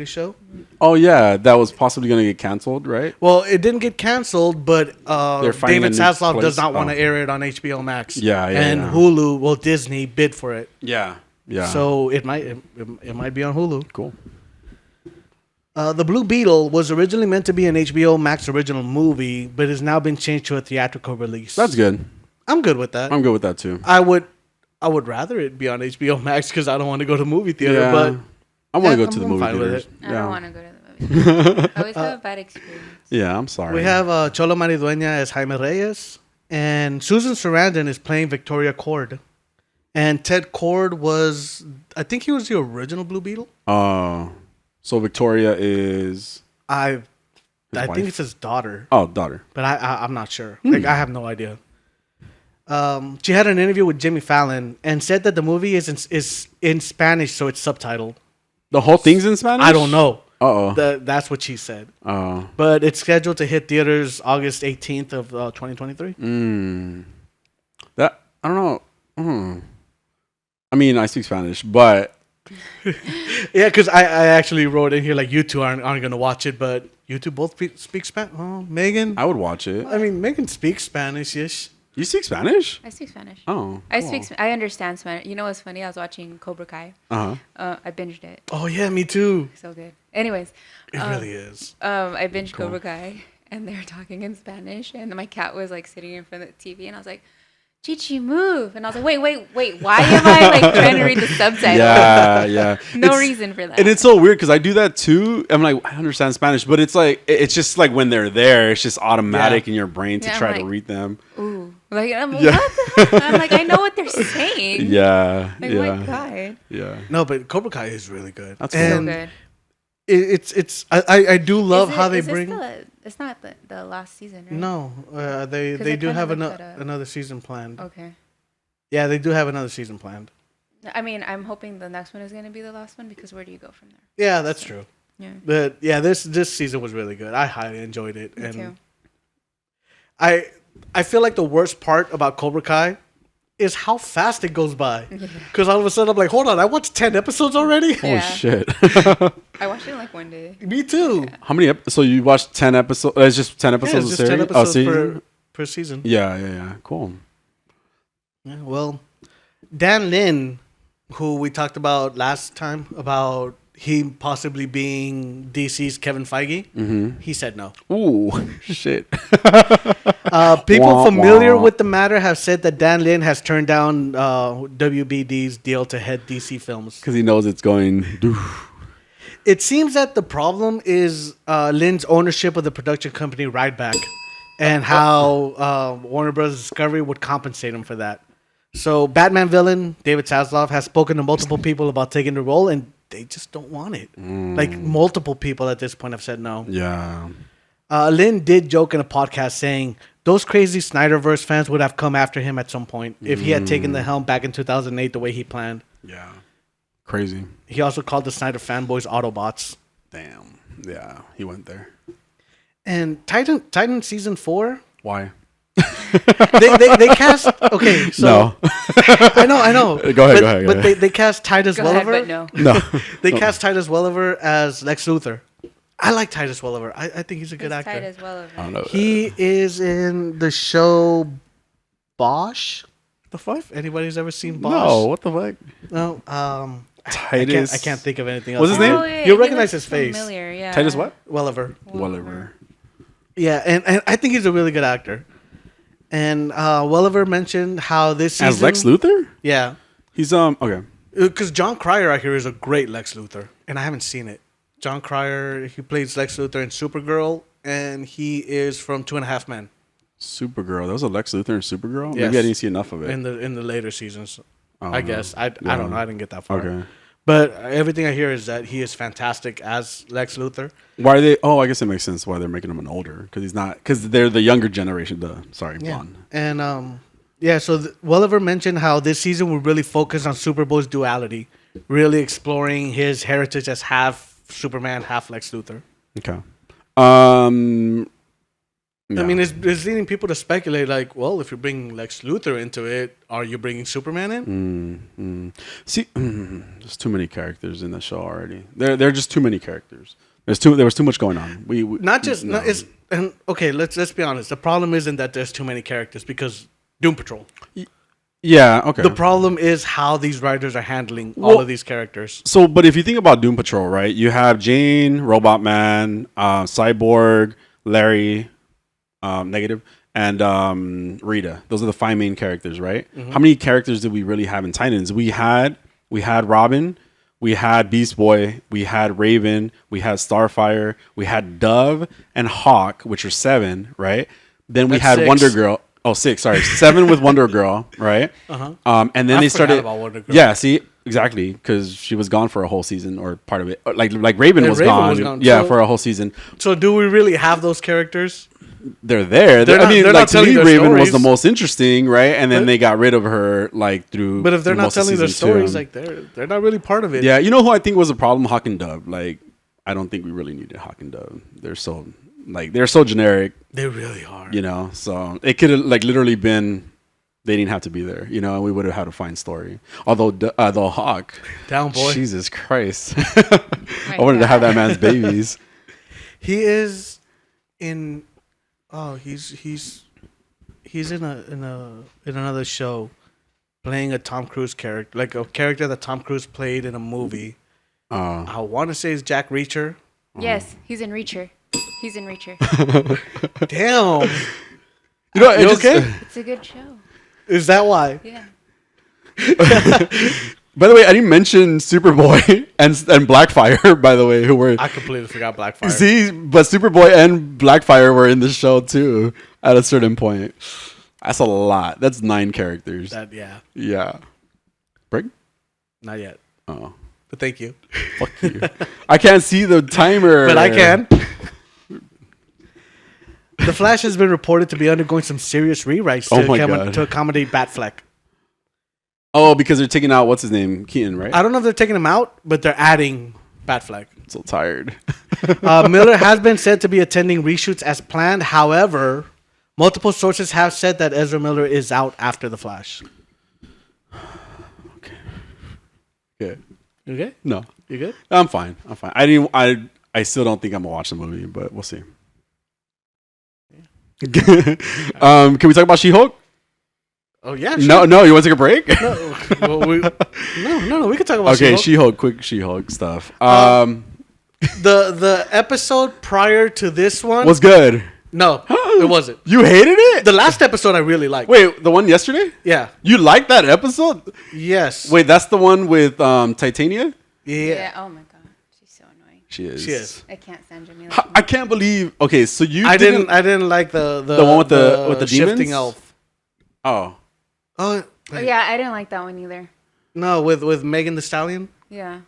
show. Oh yeah, that was possibly going to get canceled, right? Well, it didn't get canceled, but They're finding David a new Zaslav place. does not want Oh. to air it on HBO Max. Yeah, and yeah. Hulu, well, Disney bid for it, Yeah. Yeah. so it might be on Hulu. cool. The Blue Beetle was originally meant to be an HBO Max original movie, but has now been changed to a theatrical release. That's good. I'm good with that. I'm good with that too. I would rather it be on HBO Max because I don't want to go to movie theater, Yeah. but I want to Yeah, go to the I'm movie fine with theaters. it. I don't want to go to the movie. I always have a bad experience. Yeah, I'm sorry. we have Cholo Maridueña as Jaime Reyes, and Susan Sarandon is playing Victoria Cord. And Ted Cord was, I think he was the original Blue Beetle. So Victoria is I wife? think it's his daughter, daughter. but I'm not sure. Like I have no idea. She had an interview with Jimmy Fallon and said that the movie is in Spanish, so it's subtitled. The whole thing's in Spanish? I don't know. Uh-oh. That's what she said. Oh. But it's scheduled to hit theaters August 18th of 2023. That I don't know. I mean, I speak Spanish, but Yeah, because I actually wrote in here like you two aren't going to watch it, but you two both speak Spanish. Oh, Megan. I would watch it. I mean, Megan speaks Spanish-ish. You speak Spanish? I speak Spanish. Oh. I understand Spanish. You know what's funny? I was watching Cobra Kai. I binged it. Oh yeah, me too. So good. Anyways, It really is. I binged Cobra Kai, and they were talking in Spanish, and my cat was like sitting in front of the TV, and I was like, "Chichi, move!" And I was like, "Wait, why am I like trying to read the subtitles?" Yeah. No It's- reason for that. And it's so weird because I do that too. I'm like, I understand Spanish, but it's like it's just like when they're there, it's just automatic in your brain to Yeah, I'm try to like- read them. Ooh, like Yeah. what the hell? I'm like, I know what they're saying. Yeah. Like, yeah. my God. Yeah. No, but Cobra Kai is really good. That's So and good. I do love Is how it- they is this bring. it's not the last season, right? No, they 'Cause they I do kinda have looked that up. another season planned. Okay. Yeah, they do have another season planned. I mean, I'm hoping the next one is going to be the last one because where do you go from there? Yeah, that's true. Yeah. But yeah, this season was really good. I highly enjoyed it, Me and too. I feel like the worst part about Cobra Kai is how fast it goes by. Because all of a sudden I'm like, hold on, I watched 10 episodes already. Oh Yeah. shit. I watched it in like one day. Me too. How many so you watched 10 episodes? It's just 10 Yeah, episodes it's of just 10 series? episodes season? per season. Yeah. Cool. Yeah, well, Dan Lin, who we talked about last time about he possibly being DC's Kevin Feige, he said no. Ooh, shit. People Wah, familiar wah. with the matter have said that Dan Lin has turned down WBD's deal to head DC Films. Because he knows it's going. It seems that the problem is Lin's ownership of the production company Rideback and how Warner Bros. Discovery would compensate him for that. So Batman villain David Zaslav has spoken to multiple people about taking the role, and they just don't want it. Like multiple people at this point have said no. Yeah. Lin did joke in a podcast saying those crazy Snyderverse fans would have come after him at some point if he had taken the helm back in 2008 the way he planned. Yeah. Crazy. He also called the Snyder fanboys Autobots. Damn. Yeah, he went there. And Titan season 4, Why? they cast. Okay, so No. I know. Go ahead, but, go ahead. But they cast Titus Go ahead, Welliver. but no. No. They cast Titus Welliver as Lex Luthor. I like Titus Welliver. I think he's a good It's tight actor. as well. I don't know. He is in the show Bosch. The fuck? Anybody's ever seen Bosch? No, what the fuck? No. Titus. I can't think of anything else. What's his name? Yeah, You'll he recognize looks his face. Familiar, yeah. Titus what? Welliver. Welliver. Yeah, and I think he's a really good actor. And Welliver mentioned how this season... As Lex Luthor? Yeah. He's okay. Because John Cryer out here is a great Lex Luthor. And I haven't seen it. John Cryer, he plays Lex Luthor in Supergirl. And he is from 2.5 Men. Supergirl. That was a Lex Luthor in Supergirl? Yes. Maybe I didn't see enough of it. In the later seasons. Oh, I guess. I don't know. I didn't get that far. Okay. But everything I hear is that he is fantastic as Lex Luthor. Why are they? Oh, I guess it makes sense why they're making him an older because he's not because they're the younger generation. Blonde. And so Welliver mentioned how this season will really focus on Superboy's duality, really exploring his heritage as half Superman, half Lex Luthor. Okay. I mean, it's leading people to speculate, like, well, if you're bringing Lex Luthor into it, are you bringing Superman in? See, there's too many characters in the show already. There are just too many characters. There was too much going on. Let's be honest. The problem isn't that there's too many characters because Doom Patrol. Yeah, okay. The problem is how these writers are handling all of these characters. So, but if you think about Doom Patrol, right? You have Jane, Robot Man, Cyborg, Larry, Negative, and Rita. Those are the 5 main characters, right? Mm-hmm. How many characters did we really have in Titans? We had Robin, we had Beast Boy, we had Raven, we had Starfire, we had Dove and Hawk, which are 7, right? Then we had 6. Wonder Girl. Oh, 6. Sorry, 7 with Wonder Girl, right? And then they started. About Wonder Girl. Yeah, see, exactly, because she was gone for a whole season or part of it. Like Raven was gone. Yeah, for a whole season. So do we really have those characters? They're there. They're not to me, Raven stories. was the most interesting, right? And then they got rid of her, like through. But if they're not telling their stories, 2. like they're not really part of it. Yeah, you know who I think was a problem? Hawk and Dove. Like, I don't think we really needed Hawk and Dove. They're so generic. They really are. You know, so it could have literally been. They didn't have to be there, you know, and we would have had a fine story. Although Hawk, down boy, Jesus Christ, I wanted to have that man's babies. He is in. Oh, he's in another show, playing a Tom Cruise character, like a character that Tom Cruise played in a movie. I want to say it's Jack Reacher. Yes, he's in Reacher. Damn. You know, you okay? It's a good show. Is that why? Yeah. By the way, I didn't mention Superboy and Blackfire, by the way, who were... I completely forgot Blackfire. See, but Superboy and Blackfire were in the show, too, at a certain point. That's a lot. That's 9 characters. Yeah. Break? Not yet. Oh. But thank you. Fuck you. I can't see the timer. But I can. The Flash has been reported to be undergoing some serious rewrites to accommodate Batfleck. Oh, because they're taking out, what's his name? Keaton, right? I don't know if they're taking him out, but they're adding Batfleck. I'm so tired. Miller has been said to be attending reshoots as planned. However, multiple sources have said that Ezra Miller is out after The Flash. Okay. You okay? No. You good? I'm fine. I still don't think I'm going to watch the movie, but we'll see. Can we talk about She-Hulk? Oh yeah. Sure. No. You want to take a break? No. Well, no. We can talk about. Okay, She-Hulk. Quick She-Hulk stuff. The episode prior to this one was good. No, it wasn't. You hated it? The last episode I really liked. Wait, the one yesterday? Yeah. You liked that episode? Yes. Wait, that's the one with Titania? Yeah. Oh my god, she's so annoying. She is. I can't stand Jamila. I can't believe. Okay, so I didn't like the one with the shifting demons? elf. Oh, yeah, I didn't like that one either. No, with Megan Thee Stallion. Yeah.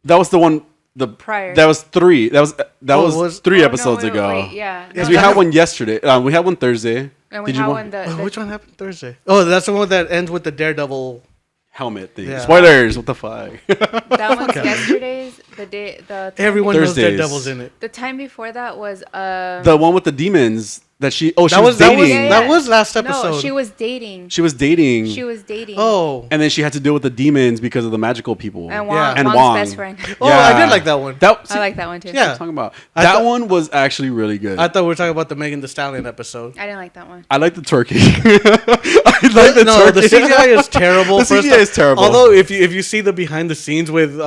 That was the one. The prior. That was 3. That was 3 episodes ago. Wait, yeah. Because we had one yesterday. We had one Thursday. And we had one. Which one happened Thursday? Oh, that's the one that ends with the Daredevil helmet thing. Yeah. Spoilers. What the fuck? That one's yesterday's. The Everyone knows Thursdays. Daredevil's in it. The time before that was The one with the demons that she was that was dating. that was last episode. No, she was dating. She was dating. She was dating. Oh. And then she had to deal with the demons because of the magical people. And Wong, Yeah. And Wong's Wong. best friend. Oh, I did like that one. I like that one too. Yeah. I'm talking about. I That thought- one was actually really good. I thought we were talking about the Megan Thee Stallion episode. I didn't like that one. I like the turkey. I like the No, turkey. the CGI is terrible. The First CGI off. is terrible. Although if you see the behind the scenes with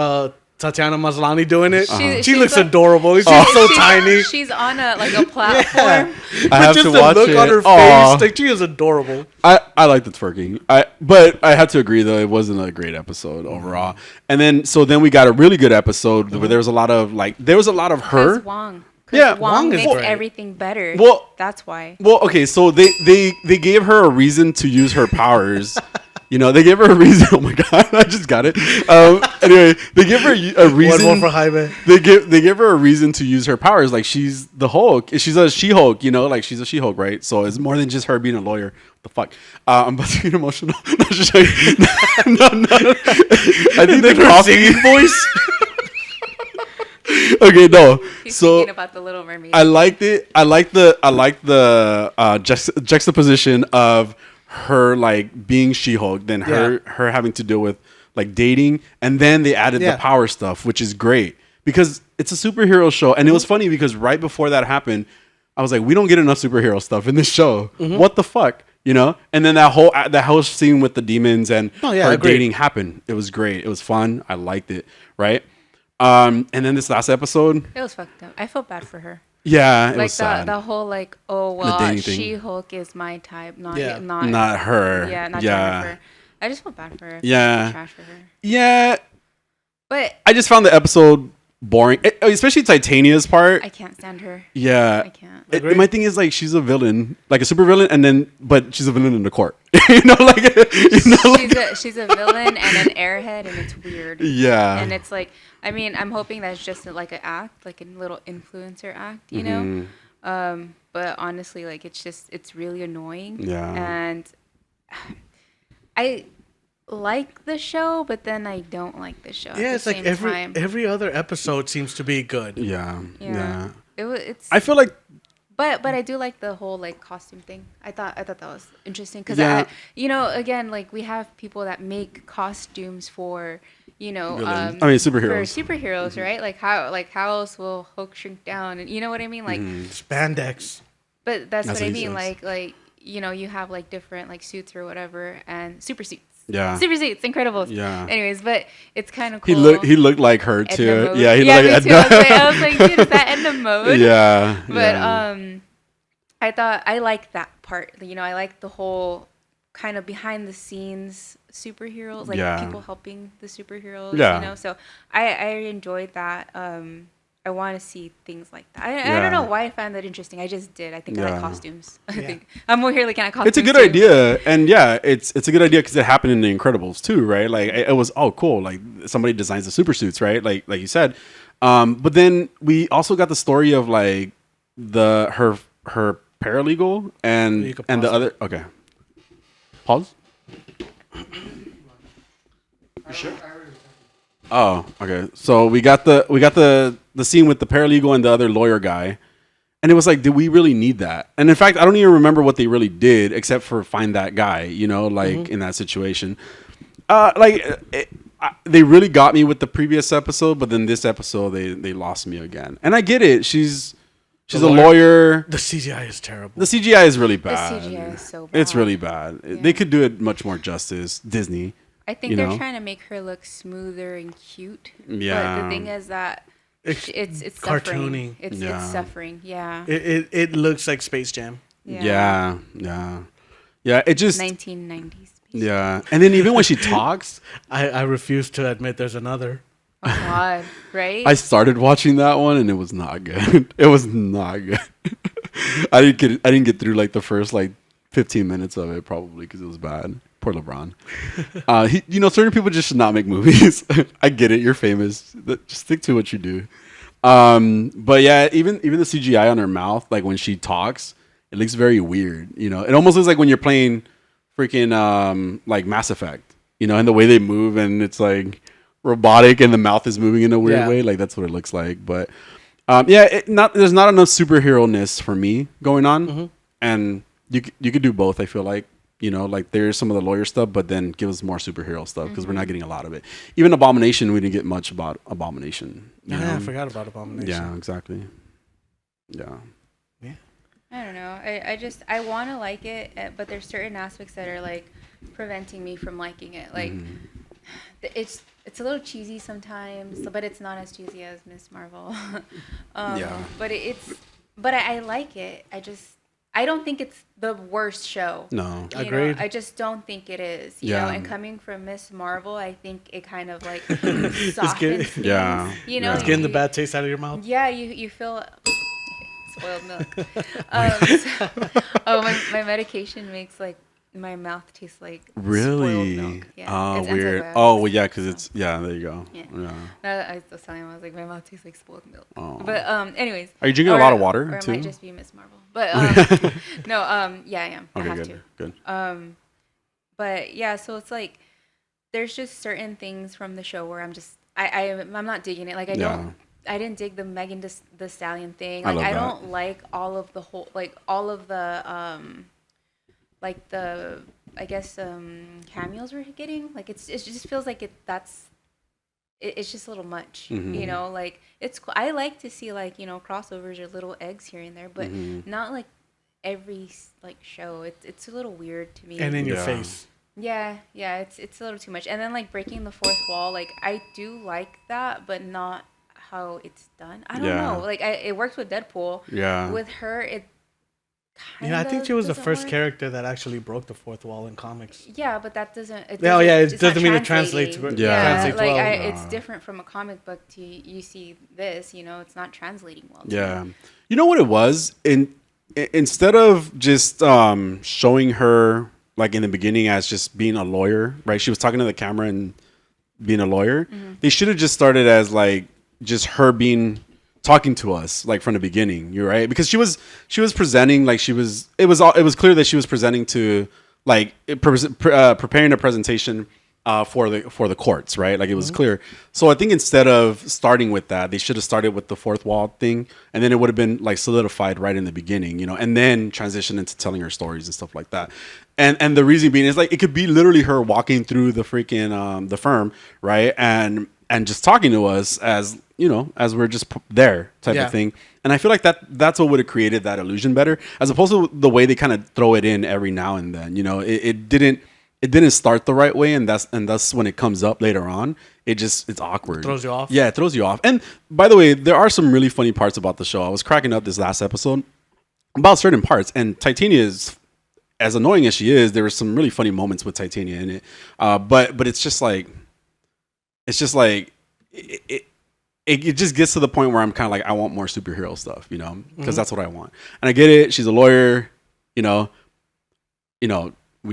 Tatiana Maslany doing it, She- she she's looks like- adorable. She's so tiny. She's on a platform. I have just to the watch look it. on her Aw. face, like she is adorable. I like the twerking. But I have to agree though, it wasn't a great episode overall. And then we got a really good episode where there was a lot of her. Because Wong. Yeah, Wong Wong is makes great. everything better. Well- That's why. Well, okay, so they gave her a reason to use her powers. You know, they gave her a reason. Oh my god, I just got it. Anyway, they give her a reason. One more for Jaime. They give her a reason to use her powers. Like she's the Hulk. She's a She-Hulk. You know, like she's a She-Hulk, right? So it's more than just her being a lawyer. What the fuck? I'm about to get emotional. No, just joking. no. I think the coffee voice. Okay, no. He's So thinking about the Little Mermaid. I liked it. I like the juxtaposition of her like being She-Hulk, then her having to deal with like dating, and then they added the power stuff, which is great because it's a superhero show. And it was funny because right before that happened, I was like, we don't get enough superhero stuff in this show. What the fuck, you know? And then that whole scene with the demons and her agreed. dating happened. It was great. It was fun. I liked it. Right. And then this last episode, It was fucked up. I felt bad for her. yeah, it Like was sad. the whole like, oh well, dating thing. She-Hulk is my type, not Yeah. Not her. Yeah, not Yeah. Jennifer. I just felt bad for her. Yeah. Trash for her. Yeah, But I just found the episode boring, especially Titania's part. I can't stand her. Yeah, I can't. My thing is like she's a villain, like a super villain, but she's a villain in the court. you know, like She's a villain and an airhead, and it's weird. yeah, And it's like, I mean, I'm hoping that's just like an act, like a little influencer act, you know. But honestly, like it's really annoying. Yeah. And I like the show, but then I don't like the show. Yeah, at it's the like same time. every other episode seems to be good. yeah. Yeah. It's. I feel like But I do like the whole like costume thing. I thought that was interesting because Yeah. again, like we have people that make costumes for Villains. I mean, superheroes. for superheroes, right? Like how else will Hulk shrink down, and you know what I mean? Like, Spandex. but that's what That's I what he mean. says. Like you have like different like suits or whatever, and super suits. Yeah. Super suits, Incredibles. Yeah. Anyways, but it's kind of cool. he looked like her Edna too. Mode. Yeah, he me looked too. like I was like, dude, is that Edna Mode? Yeah, But yeah. I thought I liked that part. I like the whole kind of behind the scenes superheroes, like Yeah. people helping the superheroes. Yeah. So I enjoyed that. I want to see things like that. I Yeah. don't know why I found that interesting. I just did. I think I Yeah. like costumes. I think I'm more here looking at costumes. It's a good too. idea, and yeah, it's a good idea because it happened in The Incredibles too, right? Like it was cool. Like somebody designs the super suits, right? Like you said. But then we also got the story of like her paralegal You and could the pause other. Okay, pause. You sure? Oh, okay. So we got the scene with the paralegal and the other lawyer guy. And it was like, did we really need that? And in fact, I don't even remember what they really did except for find that guy, in that situation. They really got me with the previous episode, but then this episode, they lost me again. And I get it. She's a lawyer. The CGI is terrible. The CGI is really The bad. CGI is so bad. It's really bad. Yeah. They could do it much more justice. Disney. I think they're trying to make her look smoother and cute. Yeah. But the thing is that it's cartoony. suffering. It's suffering. Yeah. It looks like Space Jam. Yeah. It just 1990s. yeah. And then even when she talks, I refuse to admit there's another. Oh God, right? I started watching that one and it was not good. It was not good. I didn't get through like the first like 15 minutes of it probably because it was bad. Poor LeBron. Certain people just should not make movies. I get it. You're famous. Just stick to what you do. But yeah, even the CGI on her mouth, like when she talks, it looks very weird. It almost looks like when you're playing freaking like Mass Effect. And the way they move, and it's like robotic and the mouth is moving in a weird way. Like that's what it looks like. But there's not enough superhero-ness for me going on, and you could do both. I feel like. Like there's some of the lawyer stuff, but then give us more superhero stuff because we're not getting a lot of it. Even Abomination, we didn't get much about Abomination. I forgot about Abomination. Yeah, exactly. Yeah. I don't know. I want to like it, but there's certain aspects that are like preventing me from liking it. Like it's a little cheesy sometimes, but it's not as cheesy as Miss Marvel. But I like it. I don't think it's the worst show. No. Agreed. I just don't think it is. You know, and coming from Miss Marvel, I think it kind of like softens things. Yeah. You know, it's getting the bad taste out of your mouth. Yeah, you feel spoiled milk. My medication makes like my mouth taste like really spoiled milk. Yeah, oh, it's weird. antibiotics. Oh, well, yeah, because it's there you go. Yeah. Yeah. I was telling him, I was like, my mouth tastes like spoiled milk. Oh. But anyways, are you drinking a lot of water or too? It might just be Miss Marvel. But no, yeah, I am. Okay, I have good. to. But yeah, so it's like there's just certain things from the show where I'm just I'm not digging it. Like I didn't dig the Megan the Stallion thing. Like I don't like all of the whole like the I guess cameos we're getting. Like it just feels like it's just a little much, you know. Like it's I like to see like crossovers or little eggs here and there, but not like every like show. It's a little weird to me. And in your face. Yeah, it's a little too much. And then like breaking the fourth wall, like I do like that, but not how it's done. I don't know. Like it works with Deadpool. Yeah. With her, it. I think she was the first character that actually broke the fourth wall in comics. Yeah, but that doesn't. It doesn't mean it translates. Translates well. It's different from a comic book to you see this. It's not translating well. Yeah, you know what it was instead of just showing her like in the beginning as just being a lawyer, right? She was talking to the camera and being a lawyer. They should have just started as like just her talking to us like from the beginning. You're right, because she was presenting like it was clear that she was presenting to like preparing a presentation for the courts, right? Like it was clear. So I think instead of starting with that, they should have started with the fourth wall thing, and then it would have been like solidified right in the beginning, and then transition into telling her stories and stuff like that. And the reason being is like it could be literally her walking through the freaking the firm, right? And just talking to us as as we're just there type of thing. And I feel like that's what would have created that illusion better, as opposed to the way they kind of throw it in every now and then. It didn't start the right way, and thus when it comes up later on, it's awkward. It throws you off. Yeah, it throws you off. And by the way, there are some really funny parts about the show. I was cracking up this last episode about certain parts, and Titania is, as annoying as she is, there were some really funny moments with Titania in it. But it's just like it just gets to the point where I'm kind of like, I want more superhero stuff, because that's what I want. And I get it. She's a lawyer, we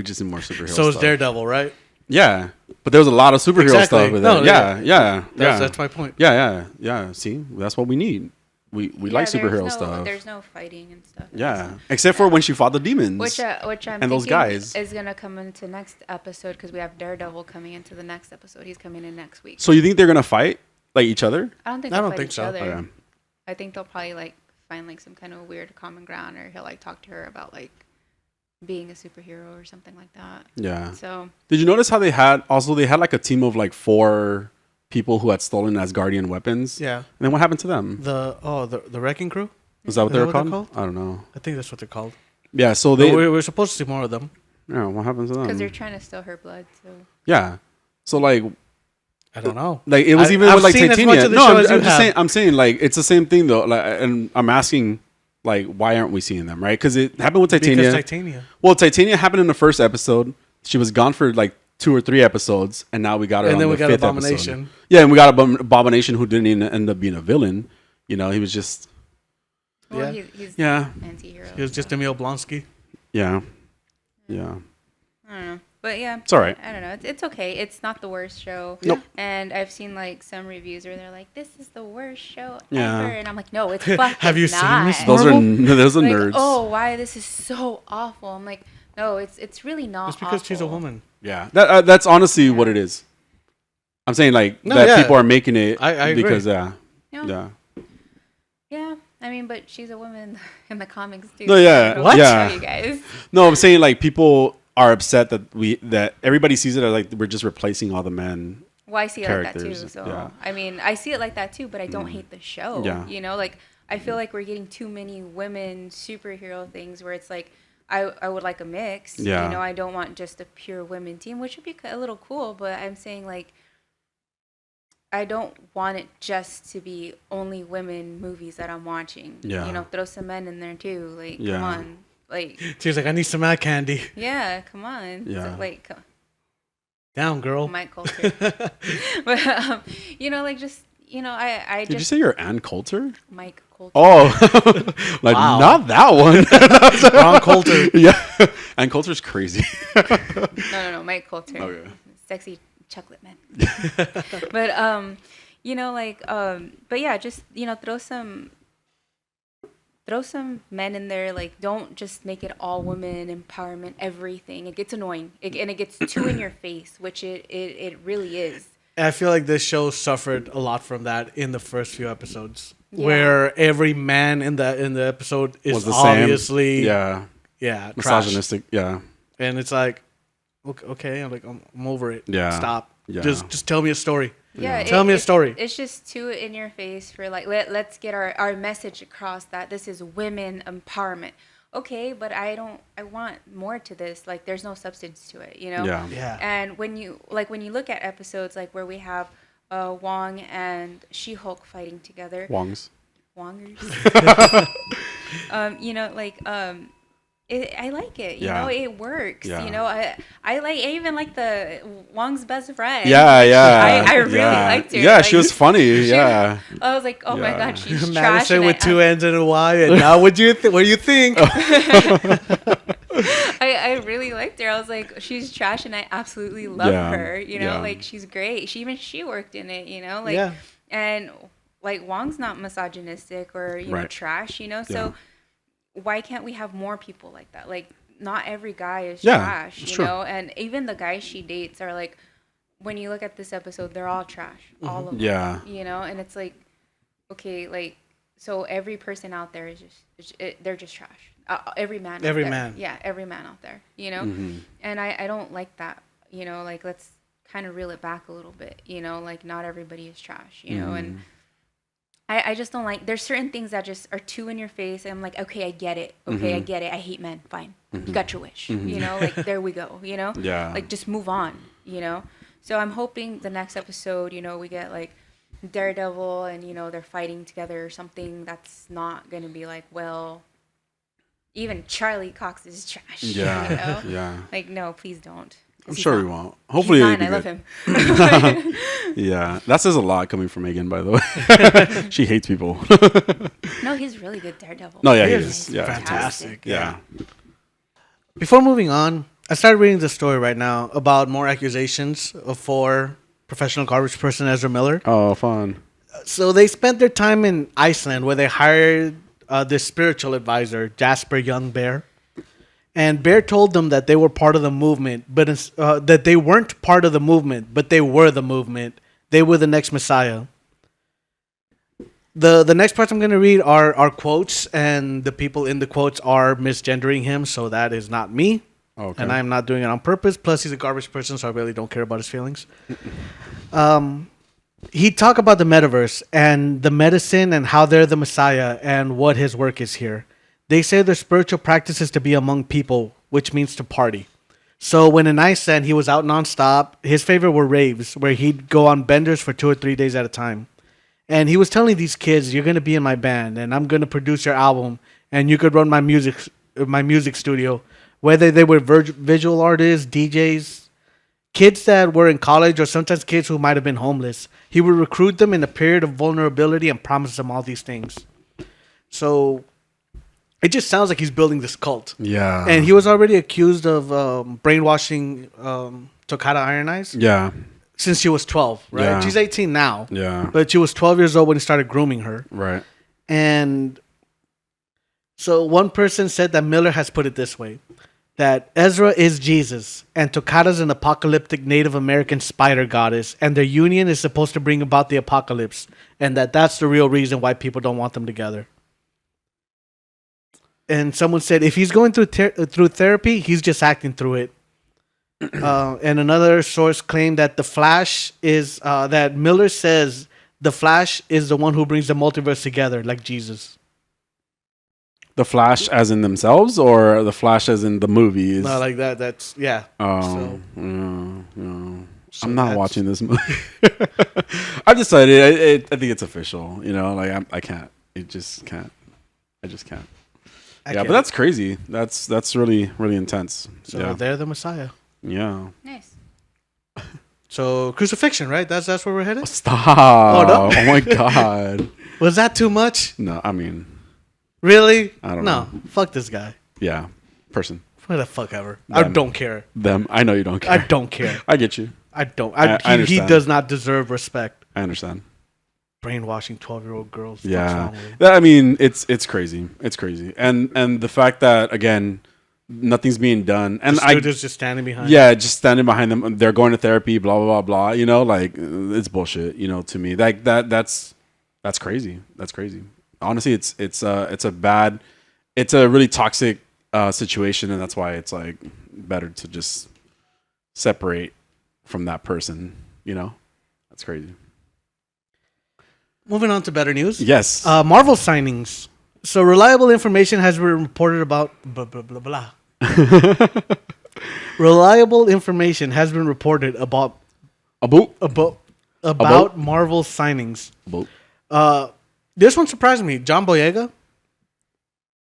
just need more superhero stuff. So is Daredevil, right? Yeah. But there was a lot of superhero stuff with it. Yeah. That's my point. Yeah. See, that's what we need. We like superhero stuff. There's no fighting and stuff. Yeah. Except for when she fought the demons. Which I'm and those guys is going to come into next episode, because we have Daredevil coming into the next episode. He's coming in next week. So you think they're going to fight? Like each other? I don't think they'll fight each so. other. Okay. I think they'll probably like find like some kind of weird common ground, or he'll like talk to her about like being a superhero or something like that. Yeah. So did you notice how they had like a team of like 4 people who had stolen Asgardian weapons? Yeah. And then what happened to them? The Wrecking Crew? Is that what they're what called? they're called? I don't know. I think that's what they're called. Yeah, so we're supposed to see more of them. Yeah, what happened to them? because they're trying to steal her blood. So Yeah. So like I don't know. Like it was even I've with like seen as Titania. much of the No, show as you have. I'm saying like it's the same thing though. Like, and I'm asking like why aren't we seeing them, right? Because it happened with Titania. Because Titania. Well, Titania happened in the first episode. She was gone for like 2 or 3 episodes, and now we got her. And on then the we got 5th Abomination. Episode. Yeah, and we got Abomination, who didn't even end up being a villain. He was just. well, he's anti-hero. He was just Emil Blonsky. Yeah. I don't know. But yeah, it's all right. I don't know. It's okay. It's not the worst show. Nope. And I've seen like some reviews where they're like, "This is the worst show Yeah. ever," and I'm like, "No, it's fucking Have you not." seen this? Those are like, nerds. oh, why this is so awful? I'm like, no, it's really not. It's because she's a awful. woman. Yeah, that's honestly what it is. I'm saying like No, that yeah. people are making it I agree. because Yeah. yeah. Yeah, I mean, but she's a woman in the comics too. No, yeah. So What? yeah. Yeah. You guys. No, I'm saying like people are upset that everybody sees it as like we're just replacing all the men. Well, I see it like that too. Characters, So yeah. I mean, I see it like that too, but I don't hate the show. Yeah. You know, like I feel like we're getting too many women superhero things where it's like I would like a mix. Yeah. You know, I don't want just a pure women team, which would be a little cool. But I'm saying like I don't want it just to be only women movies that I'm watching. Yeah. You know, throw some men in there too. Like, Yeah. come on. Like, She's like, I need some eye candy. yeah, come on. Yeah. So, like, Down, girl. Mike Coulter. But, you know, like, just, you know, I Did you just. say you're Ann Coulter? Mike Coulter. Oh, like Wow. not that one. Ron Coulter. Yeah, Ann Coulter's crazy. No, Mike Coulter. Okay. Sexy chocolate man. But, you know, like, but yeah, just, you know, throw some men in there. Like, don't just make it all women empowerment, everything. It gets annoying. And it gets too in your face, which it really is. I feel like this show suffered a lot from that in the first few episodes, Yeah. where every man in the episode is Was the same. obviously Yeah, trash. misogynistic. Yeah, And it's like, okay, I'm like, I'm over it. Yeah. Stop. Yeah. Just tell me a story. Yeah, Tell me a story. It's just too in your face for like let's get our message across that this is women empowerment. Okay, but I want more to this. Like there's no substance to it, you know? yeah, Yeah. And when you look at episodes like where we have Wong and She-Hulk fighting together. Wongs. Wongers. You know, like I like it. You Yeah. know, it works. Yeah. You know, I even like the Wong's best friend. Yeah, yeah. I really liked her. Yeah, Like, she was funny. Yeah, I was like, oh my Yeah. god, she's trash. Madison and with two N's and a Y. And now what do you think? I really liked her. I was like, she's trash, and I absolutely love Yeah, her. You know, yeah. like she's great. She worked in it. You know, like Yeah. and like Wong's not misogynistic or you know Right. trash. You know, so why can't we have more people like that? Like not every guy is Yeah, trash. it's You true. know, and even the guys she dates are like, when you look at this episode, they're all trash, all of them. Yeah. You know, and it's like, okay, like so every person out there is they're just trash. Every man. Every out there. man. Yeah, every man out there. You know, Mm-hmm. and I don't like that. You know, like let's kind of reel it back a little bit. You know, like not everybody is trash. You know, and I just don't like. There's certain things that just are too in your face. And I'm like, okay, I get it. Okay, I get it. I hate men. Fine, you got your wish. You know, like there we go. You know, Yeah. like just move on. You know, so I'm hoping the next episode, you know, we get like Daredevil and you know they're fighting together or something that's not gonna be like, well, even Charlie Cox is trash. Yeah, You know? yeah. Like no, please don't. 'Cause I'm he's sure not. we won't. Hopefully, He's it'll fine. be I love good. him. Yeah, that says a lot coming from Megan, by the way. She hates people. No, he's really good Daredevil. No, yeah, he He is. is Yeah, fantastic. yeah. Before moving on, I started reading the story right now about more accusations for professional garbage person Ezra Miller. Oh, fun. So they spent their time in Iceland where they hired this spiritual advisor, Jasper Young Bear. And Bear told them that they were part of the movement, but that they weren't part of the movement, but they were the movement. They were the next Messiah. The next parts I'm going to read are quotes, and the people in the quotes are misgendering him, so that is not me. Okay. And I'm not doing it on purpose. Plus, he's a garbage person, so I really don't care about his feelings. He talked about the metaverse and the medicine and how they're the Messiah and what his work is here. They say their spiritual practice is to be among people, which means to party. So when in Iceland, he was out nonstop. His favorite were raves, where he'd go on benders for 2 or 3 days at a time. And he was telling these kids, "You're gonna be in my band, and I'm gonna produce your album, and you could run my music studio." Whether they were visual artists, DJs, kids that were in college, or sometimes kids who might have been homeless, he would recruit them in a period of vulnerability and promise them all these things. So it just sounds like he's building this cult. Yeah. And he was already accused of brainwashing Tokata Iron Eyes Yeah. since she was 12, right? Yeah. She's 18 now. Yeah. But she was 12 years old when he started grooming her. Right. And so one person said that Miller has put it this way. that Ezra is Jesus, and Tokata's an apocalyptic Native American spider goddess, and their union is supposed to bring about the apocalypse, and that's the real reason why people don't want them together. And someone said if he's going through therapy, he's just acting through it. And another source claimed that the Flash is that Miller says the Flash is the one who brings the multiverse together, like Jesus. The Flash as in themselves, or the Flash as in the movies? Not like that. That's yeah. Oh, so I'm not watching this movie. I've decided. I think it's official. You know, like I can't. It just can't. I just can't. But that's crazy. That's really really intense. So they're the Messiah. Yeah. Nice. So crucifixion, right? That's where we're headed. Stop! Oh no! Oh my god! Was that too much? No, I mean, really? I don't know. No, fuck this guy. Yeah, person. What the fuck ever. Them. I don't care. Them. I know you don't care. I don't care. I get you. I don't. I He understand. does not deserve respect. I understand. Brainwashing 12-year-old girls. Yeah, I mean, it's crazy. It's crazy, and the fact that again, nothing's being done, and I just standing behind. Yeah, just standing behind them. They're going to therapy. Blah blah blah blah. You know, like it's bullshit. You know, to me, like that's crazy. That's crazy. Honestly, it's a really toxic situation, and that's why it's like better to just separate from that person. You know, that's crazy. Moving on to better news. Yes. Marvel signings. So reliable information has been reported about blah blah blah blah. Reliable information has been reported about Marvel signings. This one surprised me. John Boyega,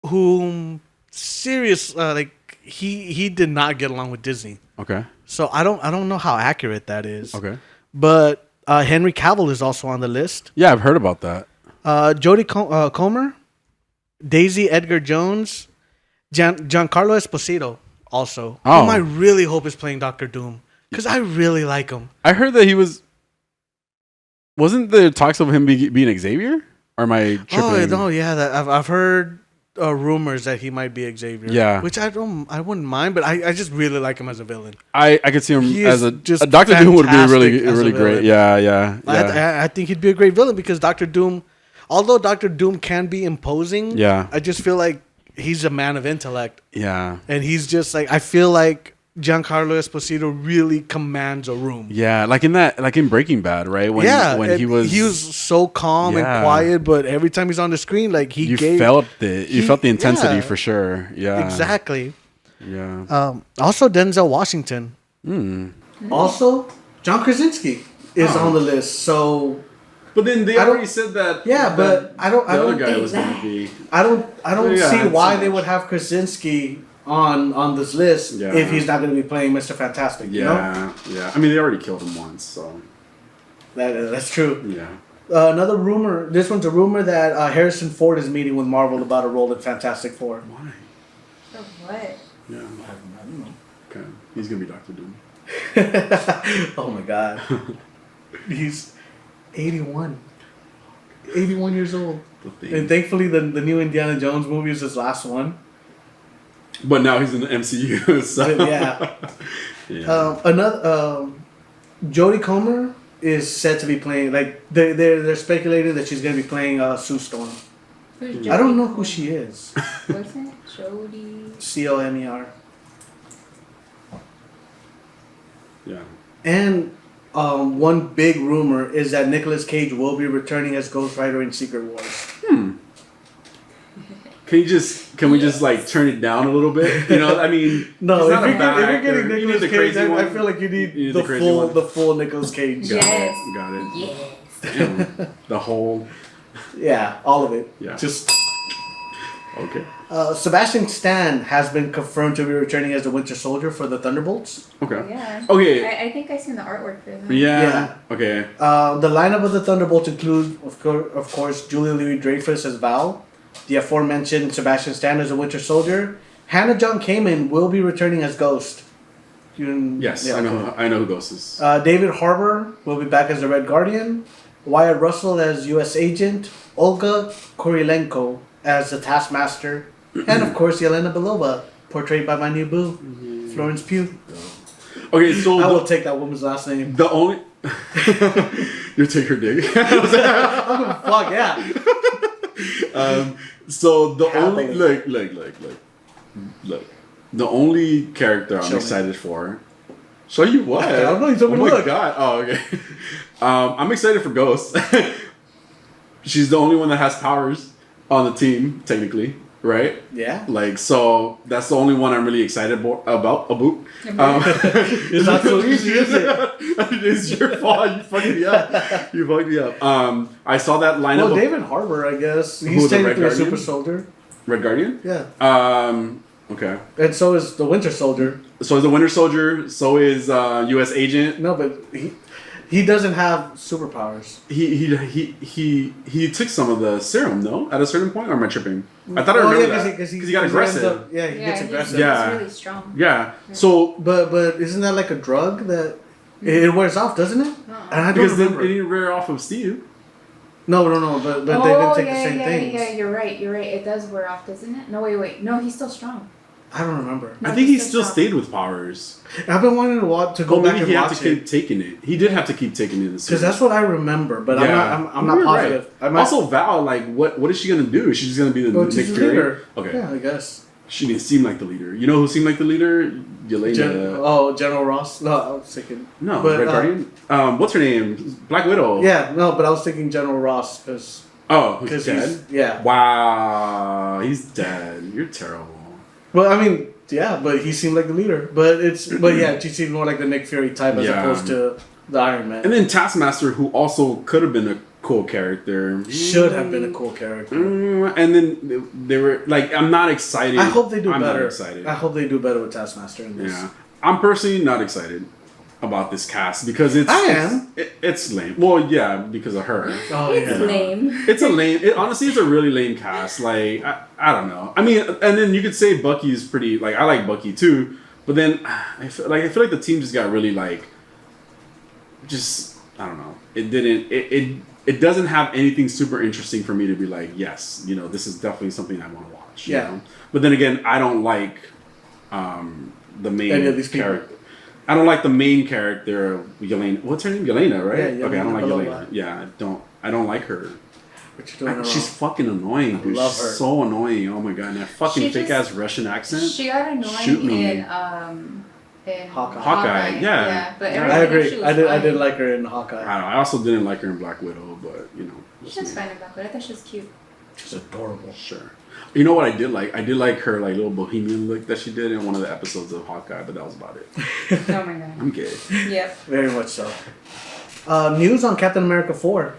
whom he did not get along with Disney. Okay. So I don't know how accurate that is. Okay. But Henry Cavill is also on the list. Yeah, I've heard about that. Jodie Comer, Daisy Edgar Jones, Giancarlo Esposito also. Whom I really hope is playing Doctor Doom because I really like him. I heard that he wasn't there talks of him being Xavier? Or am I tripping? Oh no, yeah, I've heard rumors that he might be Xavier. Yeah, which I wouldn't mind, but I just really like him as a villain. I could see him as a Doctor Doom would be really great. Yeah. I think he'd be a great villain because Doctor Doom, although Doctor Doom can be imposing, I just feel like he's a man of intellect. Yeah, and he's just like I feel like Giancarlo Esposito really commands a room. Yeah, like in Breaking Bad, right? When he was so calm and quiet, but every time he's on the screen, like you felt the intensity for sure. Yeah, exactly. Yeah. Also, Denzel Washington. Also, John Krasinski is on the list. So, but then they already said that. Yeah, but I don't. The other guy was going to be. I don't see why they would have Krasinski on this list if he's not going to be playing Mr. Fantastic. You know? Yeah. I mean, they already killed him once, so that's true. Yeah. Another rumor. This one's a rumor that Harrison Ford is meeting with Marvel about a role in Fantastic Four. Why? For what? Yeah, I don't know. Okay, he's gonna be Dr. Doom. Oh my God. He's 81. 81 years old. And thankfully, the new Indiana Jones movie is his last one. But now he's in the MCU. So. Yeah. Another Jodie Comer is said to be playing. Like they're speculating that she's gonna be playing Sue Storm. Who's Jodie? I don't know who she is. What's it? Jodie. Comer. Yeah. And one big rumor is that Nicolas Cage will be returning as Ghost Rider in Secret Wars. Can we just like turn it down a little bit? You know, I mean, no. If you're getting Nicolas Cage, I feel like you need the full Nicolas Cage. Got it. Yes. Damn. The whole. Yeah, all of it. Yeah. Just. Okay. Sebastian Stan has been confirmed to be returning as the Winter Soldier for the Thunderbolts. Okay. Yeah. Okay. I think I've seen the artwork for that. Yeah. Okay. The lineup of the Thunderbolts include, of course, Julia Louis-Dreyfus as Val, the aforementioned Sebastian Stan as the Winter Soldier. Hannah John Kamen will be returning as Ghost. Yes, I know who Ghost is. David Harbour will be back as the Red Guardian. Wyatt Russell as U.S. Agent. Olga Kurilenko as the Taskmaster. And, of course, Yelena Belova portrayed by my new boo, Florence Pugh. Okay, so I will take that woman's last name. the only you take her dick. Fuck yeah. So the Happily. only look. The only character I'm Show me. excited for. Show you what? I don't know, you told me Oh to my look. god. Oh, okay. I'm excited for Ghost. She's the only one that has powers on the team, technically, right? Yeah. Like, so that's the only one I'm really excited about. It's not so easy, is it? It is your fault. You fucked me up. You fucked me up. I saw that lineup. Well, of David Harbour, I guess. Who, He's the Red technically a Guardian? super soldier. Red Guardian. Yeah. Okay. And so is the Winter Soldier. So is the Winter Soldier. So is U.S. Agent. No, but he doesn't have superpowers. He took some of the serum, no? At a certain point, or am I tripping? I thought I remember that because he got aggressive. He gets aggressive. Yeah. He's really strong. Yeah. So But isn't that like a drug that it wears off, doesn't it? And I don't because then remember. it didn't wear off of Steve. No, but they didn't take the same things. Yeah, you're right. It does wear off, doesn't it? No, wait. No, he's still strong. I don't remember. No, I think he he's still strong. stayed with powers. I've been wanting to go But back maybe and he had watch to it. keep taking it. He did have to keep taking it in the Because series. that's what I remember, but I'm not You're positive. right. Also, Val, like, what is she gonna do? Is she just gonna be the Nick she's the Fury? leader. Okay. Yeah, I guess. She didn't seem like the leader. You know who seemed like the leader? Yelena. General Ross. No, I was thinking. No, but, Red Guardian. What's her name? Black Widow. Yeah, no, but I was thinking General Ross because He's dead. Yeah. Wow, he's dead. You're terrible. Well, I mean, yeah, but he seemed like the leader. But yeah, she seemed more like the Nick Fury type as opposed to the Iron Man. And then Taskmaster, who also could have been a cool character, should have been a cool character. And then they were like, I'm not excited. I hope they do I'm better. Not excited. I hope they do better with Taskmaster in this. Yeah, I'm personally not excited about this cast because it's lame. Well, yeah, because of her. Oh, It's lame. It's a lame. Honestly, it's a really lame cast. Like I don't know. I mean, and then you could say Bucky's pretty. Like I like Bucky too, but then I feel like the team just got really like. Just I don't know. It didn't. It doesn't have anything super interesting for me to be like, yes, this is definitely something I want to watch. Yeah. You know? But then again, I don't like the main Any of these character. I don't like the main character, Yelena. What's her name? Yelena, right? Yeah, okay, I don't like Yelena. Yelena. Yeah, I don't like her. What you doing She's wrong? fucking annoying, dude. love She's her. so annoying. Oh my god, and that fucking She fake ass Russian accent. She got annoying Shoot me. in Hawkeye. Yeah. But Yeah. I everything agree. she was I fine. didn't like her in Hawkeye. I don't know. I also didn't like her in Black Widow, but She was fine in Black Widow. I thought she was cute. She's adorable. Sure. You know what I did like? I did like her like little bohemian look that she did in one of the episodes of Hawkeye, but that was about it. Oh my god. I'm gay. Yep. Very much so. News on Captain America 4.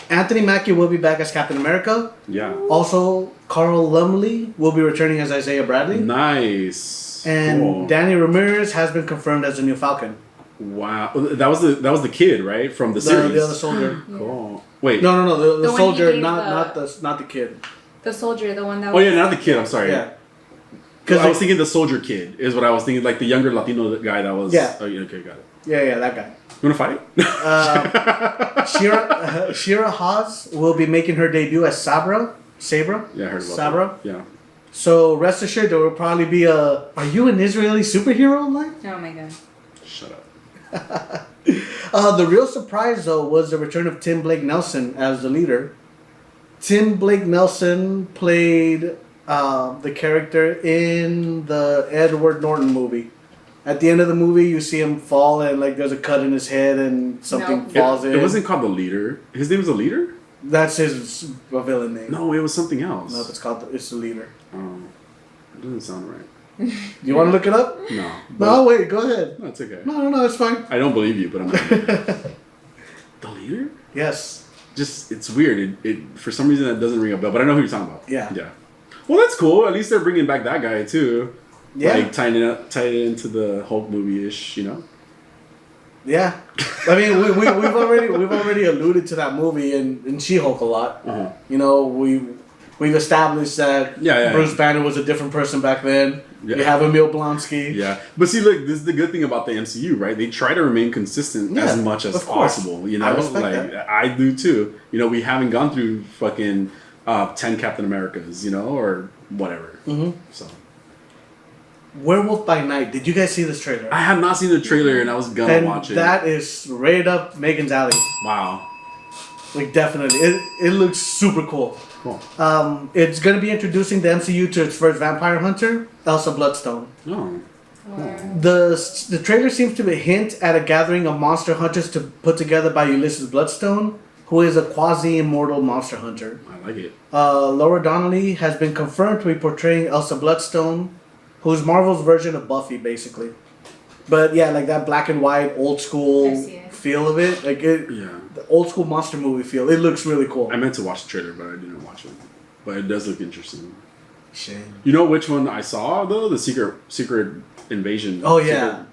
Anthony Mackie will be back as Captain America. Yeah. Also, Carl Lumley will be returning as Isaiah Bradley. Nice. And Cool. Danny Ramirez has been confirmed as the new Falcon. Wow. That was the kid, right? From the series. The other soldier. Cool. Wait. No. The The one soldier, he gave not the kid. The soldier, the one that Oh yeah, not the kid. I'm sorry. Yeah. Because I was thinking the soldier kid is what I was thinking, like the younger Latino guy that was. Yeah. Oh, yeah, okay, got it. Yeah, that guy. You want to fight? Shira Haas will be making her debut as Sabra. Yeah, I heard about Sabra. that. Yeah. So rest assured, there will probably be a. Are you an Israeli superhero? Like. Oh my god. Shut up. The real surprise, though, was the return of Tim Blake Nelson as the leader. Tim Blake Nelson played the character in the Edward Norton movie. At the end of the movie, you see him fall and like there's a cut in his head and something No. falls in. It wasn't called the leader. His name was the leader? That's his villain name. No, it was something else. No, it's the leader. Oh, it doesn't sound right. You want to look it up? No. No, wait. Go ahead. No, it's okay. No, it's fine. I don't believe you, but I'm not. The leader? Yes. Just, it's weird. It for some reason that doesn't ring a bell, but I know who you're talking about. Yeah. Yeah. Well, that's cool. At least they're bringing back that guy too. Yeah. Like tying it into the Hulk movie-ish, Yeah. I mean, we've already alluded to that movie in She-Hulk a lot. Uh-huh. We've established that Bruce Banner was a different person back then. Yeah. You have Emil Blonsky. Yeah. But see, look, this is the good thing about the MCU, right? They try to remain consistent as much as possible. I respect that. I do too. We haven't gone through fucking 10 Captain Americas, or whatever. Mm-hmm. So. Werewolf by Night. Did you guys see this trailer? I have not seen the trailer, and I was gonna watch it. That is right up Megan's alley. Wow. Like, definitely. It looks super cool. Cool. It's going to be introducing the MCU to its first vampire hunter, Elsa Bloodstone. Oh. The trailer seems to hint at a gathering of monster hunters put together by Ulysses Bloodstone, who is a quasi-immortal monster hunter. I like it. Laura Donnelly has been confirmed to be portraying Elsa Bloodstone, who's Marvel's version of Buffy, basically. But yeah, like that black and white, old school feel of it. Like the old school monster movie feel. It looks really cool. I meant to watch the trailer, but I didn't watch it. But it does look interesting. Shame. You know which one I saw though? The Secret Invasion. Oh yeah.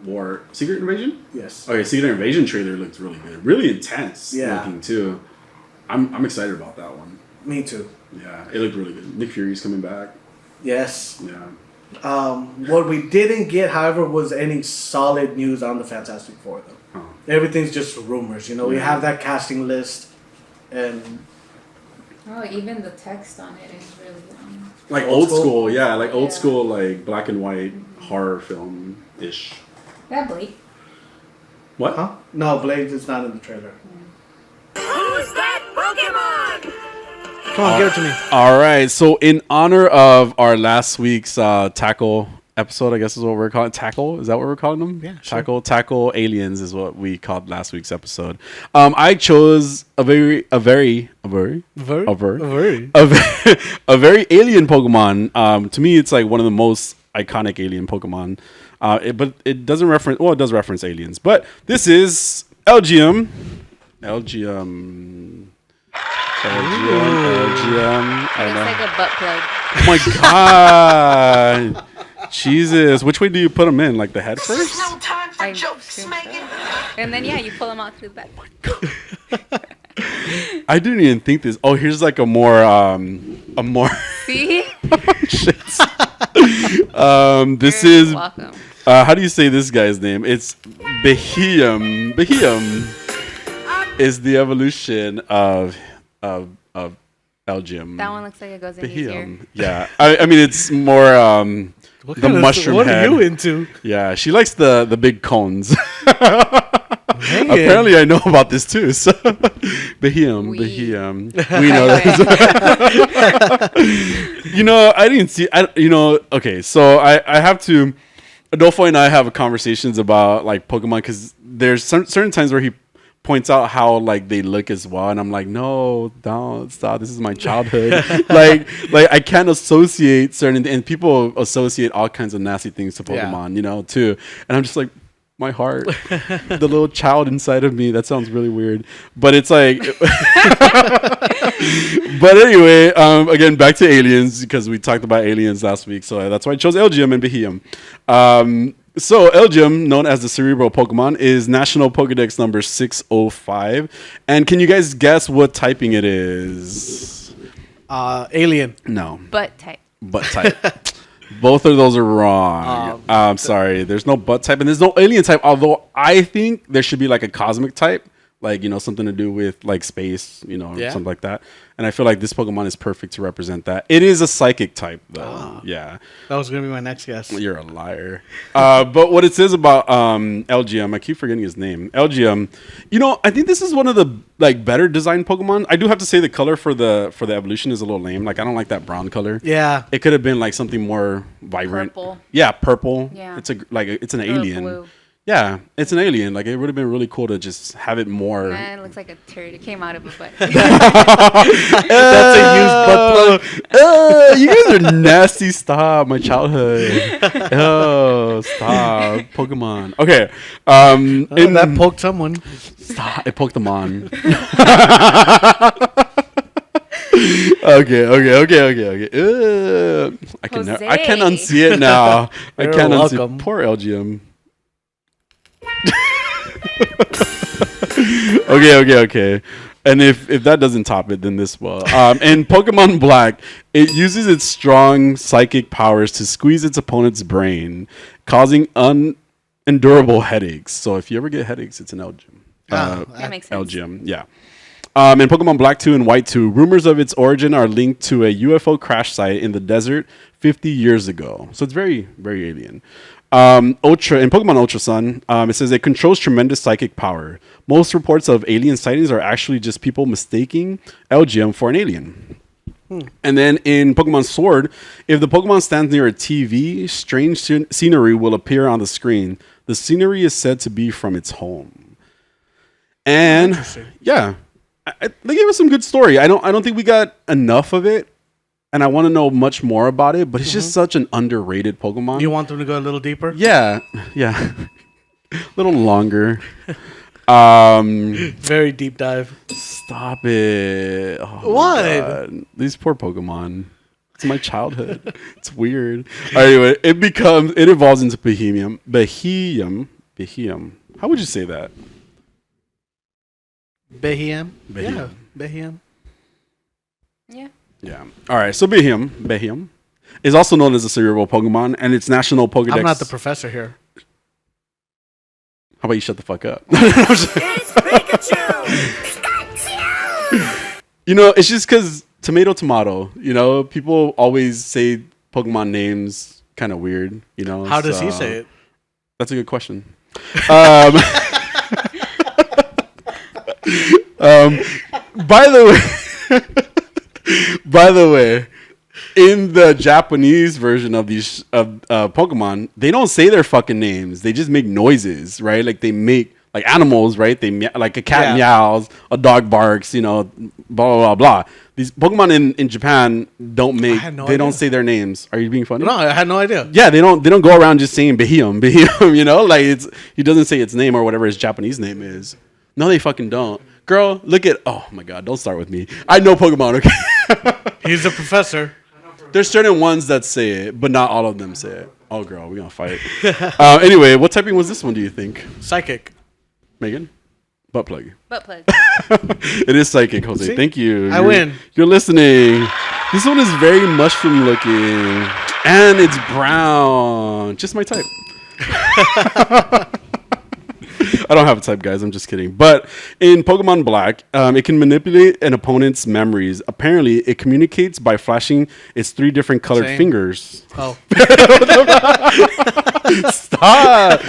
Secret Invasion? Yes. Okay, Secret Invasion trailer looked really good. Really intense looking too. I'm excited about that one. Me too. Yeah, it looked really good. Nick Fury's coming back. Yes. Yeah. What we didn't get, however, was any solid news on the Fantastic Four, though. Oh. Everything's just rumors. You know, we have that casting list, and even the text on it is really like old school, yeah, like old school, like black and white horror film ish. That Blade. What? Huh? No, Blade is not in the trailer. Who's that Pokemon? Come on, give it to me. All right. So, in honor of our last week's tackle episode, I guess is what we're calling tackle. Is that what we're calling them? Yeah, sure. Tackle aliens is what we called last week's episode. I chose a very alien Pokemon. To me, it's like one of the most iconic alien Pokemon. But it doesn't reference. Well, it does reference aliens. But this is LGM. LGM. It looks like a butt plug. Oh my god. Jesus. Which way do you put them in? Like the head first? No time for jokes, Megan. And then you pull them out through the back. I didn't even think this. Oh, here's like a more See? shit. This is welcome. How do you say this guy's name? It's Beheum. Beheum is the evolution of Elgium. That one looks like it goes in his ear. Yeah. I mean, it's more the mushroom what head. What are you into? Yeah, she likes the big cones. Apparently, I know about this too. So, Beheum. We know that. I didn't see. Okay. So I have to. Adolfo and I have conversations about like Pokemon because there's certain times where he points out how like they look as well, and I'm like, no, don't stop. This is my childhood. like I can't associate certain, and people associate all kinds of nasty things to Pokemon, too. And I'm just like, my heart, the little child inside of me. That sounds really weird, but it's like. But anyway, again, back to aliens because we talked about aliens last week, so that's why I chose Elgium and Beheum. So Elgium, known as the cerebral Pokemon, is National Pokedex number 605. And can you guys guess what typing it is? Alien. No. Butt type. Butt type. Both of those are wrong. I'm sorry. There's no butt type and there's no alien type, although I think there should be like a cosmic type. Like, something to do with like space, something like that. And I feel like this Pokemon is perfect to represent that. It is a psychic type, though. Yeah. That was going to be my next guess. You're a liar. But what it says about Elgium, I keep forgetting his name. Elgium, I think this is one of the like better designed Pokemon. I do have to say the color for the evolution is a little lame. Like, I don't like that brown color. Yeah. It could have been like something more vibrant. Purple. Yeah, purple. Yeah. It's an alien. Blue. Yeah, it's an alien. Like, it would have been really cool to just have it more. It looks like a turd. It came out of a butt. That's a used butt plug. You guys are nasty. Stop. My childhood. Oh, stop. Pokemon. Okay. That poked someone. Stop. It poked them on. Okay. I can unsee it now. I can't unsee. Poor LGM. Okay. And if that doesn't top it, then this will. In Pokemon Black, it uses its strong psychic powers to squeeze its opponent's brain, causing unendurable headaches. So if you ever get headaches, it's an Elgium. That makes sense. Elgium, yeah. In Pokemon Black 2 and White 2, rumors of its origin are linked to a UFO crash site in the desert 50 years ago. So it's very, very alien. Ultra in Pokemon Ultra Sun, it says it controls tremendous psychic power. Most reports of alien sightings are actually just people mistaking LGM for an alien. And then in Pokemon Sword, if the Pokemon stands near a TV, strange scenery will appear on the screen. The scenery is said to be from its home. And yeah, they gave us some good story. I don't think we got enough of it, and I want to know much more about it. But it's just such an underrated Pokemon. You want them to go a little deeper? Yeah, a little longer. Very deep dive. Stop it. Oh, what? God. These poor Pokemon. It's my childhood. It's weird. Anyway, it evolves into Behemoth. Behemoth. How would you say that? Behemoth? Behemoth. Yeah, Behemoth. Yeah. Yeah. All right. So Behemoth is also known as a cerebral Pokemon, and its national Pokedex. I'm not the professor here. How about you shut the fuck up? It's Pikachu! Pikachu! You know, it's just because tomato. You know, people always say Pokemon names kind of weird. You know, How does he say it? That's a good question. By the way, in the Japanese version of these Pokemon, they don't say their fucking names. They just make noises, right? Like they make like animals, right? Like a cat meows, a dog barks, you know, blah blah blah blah. These Pokemon in Japan don't don't say their names. Are you being funny? No, I had no idea. Yeah, they don't go around just saying Behemoth, you know, like he doesn't say its name or whatever his Japanese name is. No, they fucking don't. Girl, look at oh my god, don't start with me. I know Pokemon, okay? He's a professor. There's certain ones that say it, but not all of them say it. Oh girl, we're gonna fight. Anyway, what typing was this one, do you think? Psychic. Megan? Butt plug. Butt plug. It is psychic, Jose. See? Thank you. I win. You're listening. This one is very mushroom looking. And it's brown. Just my type. I don't have a type, guys. I'm just kidding. But in Pokemon Black, it can manipulate an opponent's memories. Apparently, it communicates by flashing its 3 different colored fingers. Oh. Stop.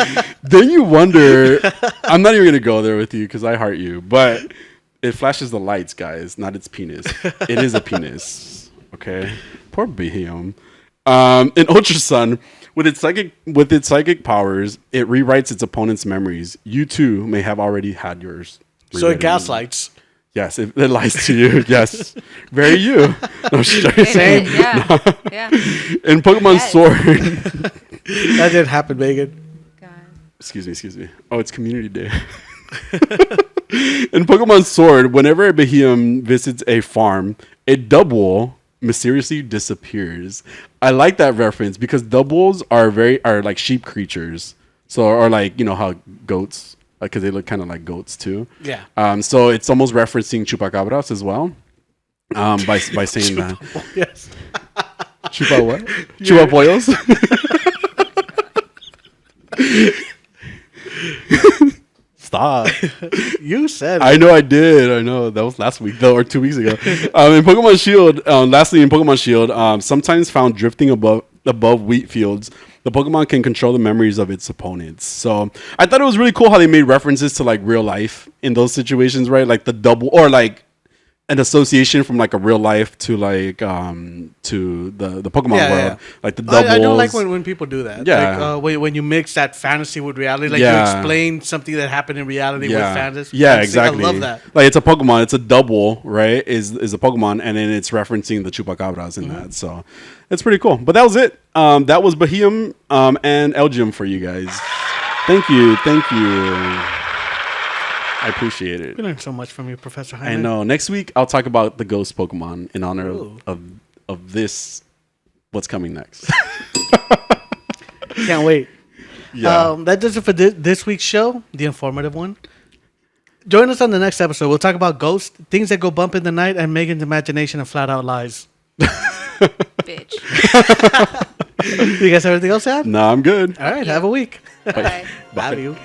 Then you wonder. I'm not even going to go there with you because I heart you. But it flashes the lights, guys, not its penis. It is a penis. Okay? Poor Behemoth. In Ultra Sun, with its psychic powers, it rewrites its opponent's memories. You too may have already had yours. So it gaslights. Yes, it lies to you. Yes, very you. No, Same. Yeah. Yeah. In Pokemon Sword. That didn't happen, Megan. God. Excuse me. Oh, it's Community Day. In Pokemon Sword, whenever a Behemoth visits a farm, a double mysteriously disappears. I like that reference because doubles are like sheep creatures. So, or like, you know how goats, because they look kind of like goats too. Yeah. So it's almost referencing chupacabras as well. By saying that. Yes. Chupa what? Chupa pollos? Stop. You said it. I know I did. I know. That was last week, though, or 2 weeks ago. In Pokemon Shield, lastly, in Pokemon Shield, sometimes found drifting above wheat fields, the Pokemon can control the memories of its opponents. So I thought it was really cool how they made references to like real life in those situations, right? Like the double or like an association from like a real life to like to the Pokemon world, yeah. like the doubles. I do like when people do that. Yeah. Like, when you mix that fantasy with reality, like Yeah. you explain something that happened in reality with fantasy. Yeah, exactly. I love that. Like it's a Pokemon, it's a double, right? Is a Pokemon, and then it's referencing the Chupacabras in that. So it's pretty cool. But that was it. That was Behemoth and Elgium for you guys. Thank you. I appreciate it. We learned so much from you, Professor Jaime. I know. Next week I'll talk about the ghost Pokemon in honor of this. What's coming next? Can't wait. Yeah. That does it for this week's show, the informative one. Join us on the next episode. We'll talk about ghosts, things that go bump in the night, and Megan's imagination and flat out lies. Bitch. You guys have anything else to add? No, I'm good. All right, have a week. Bye. Love you.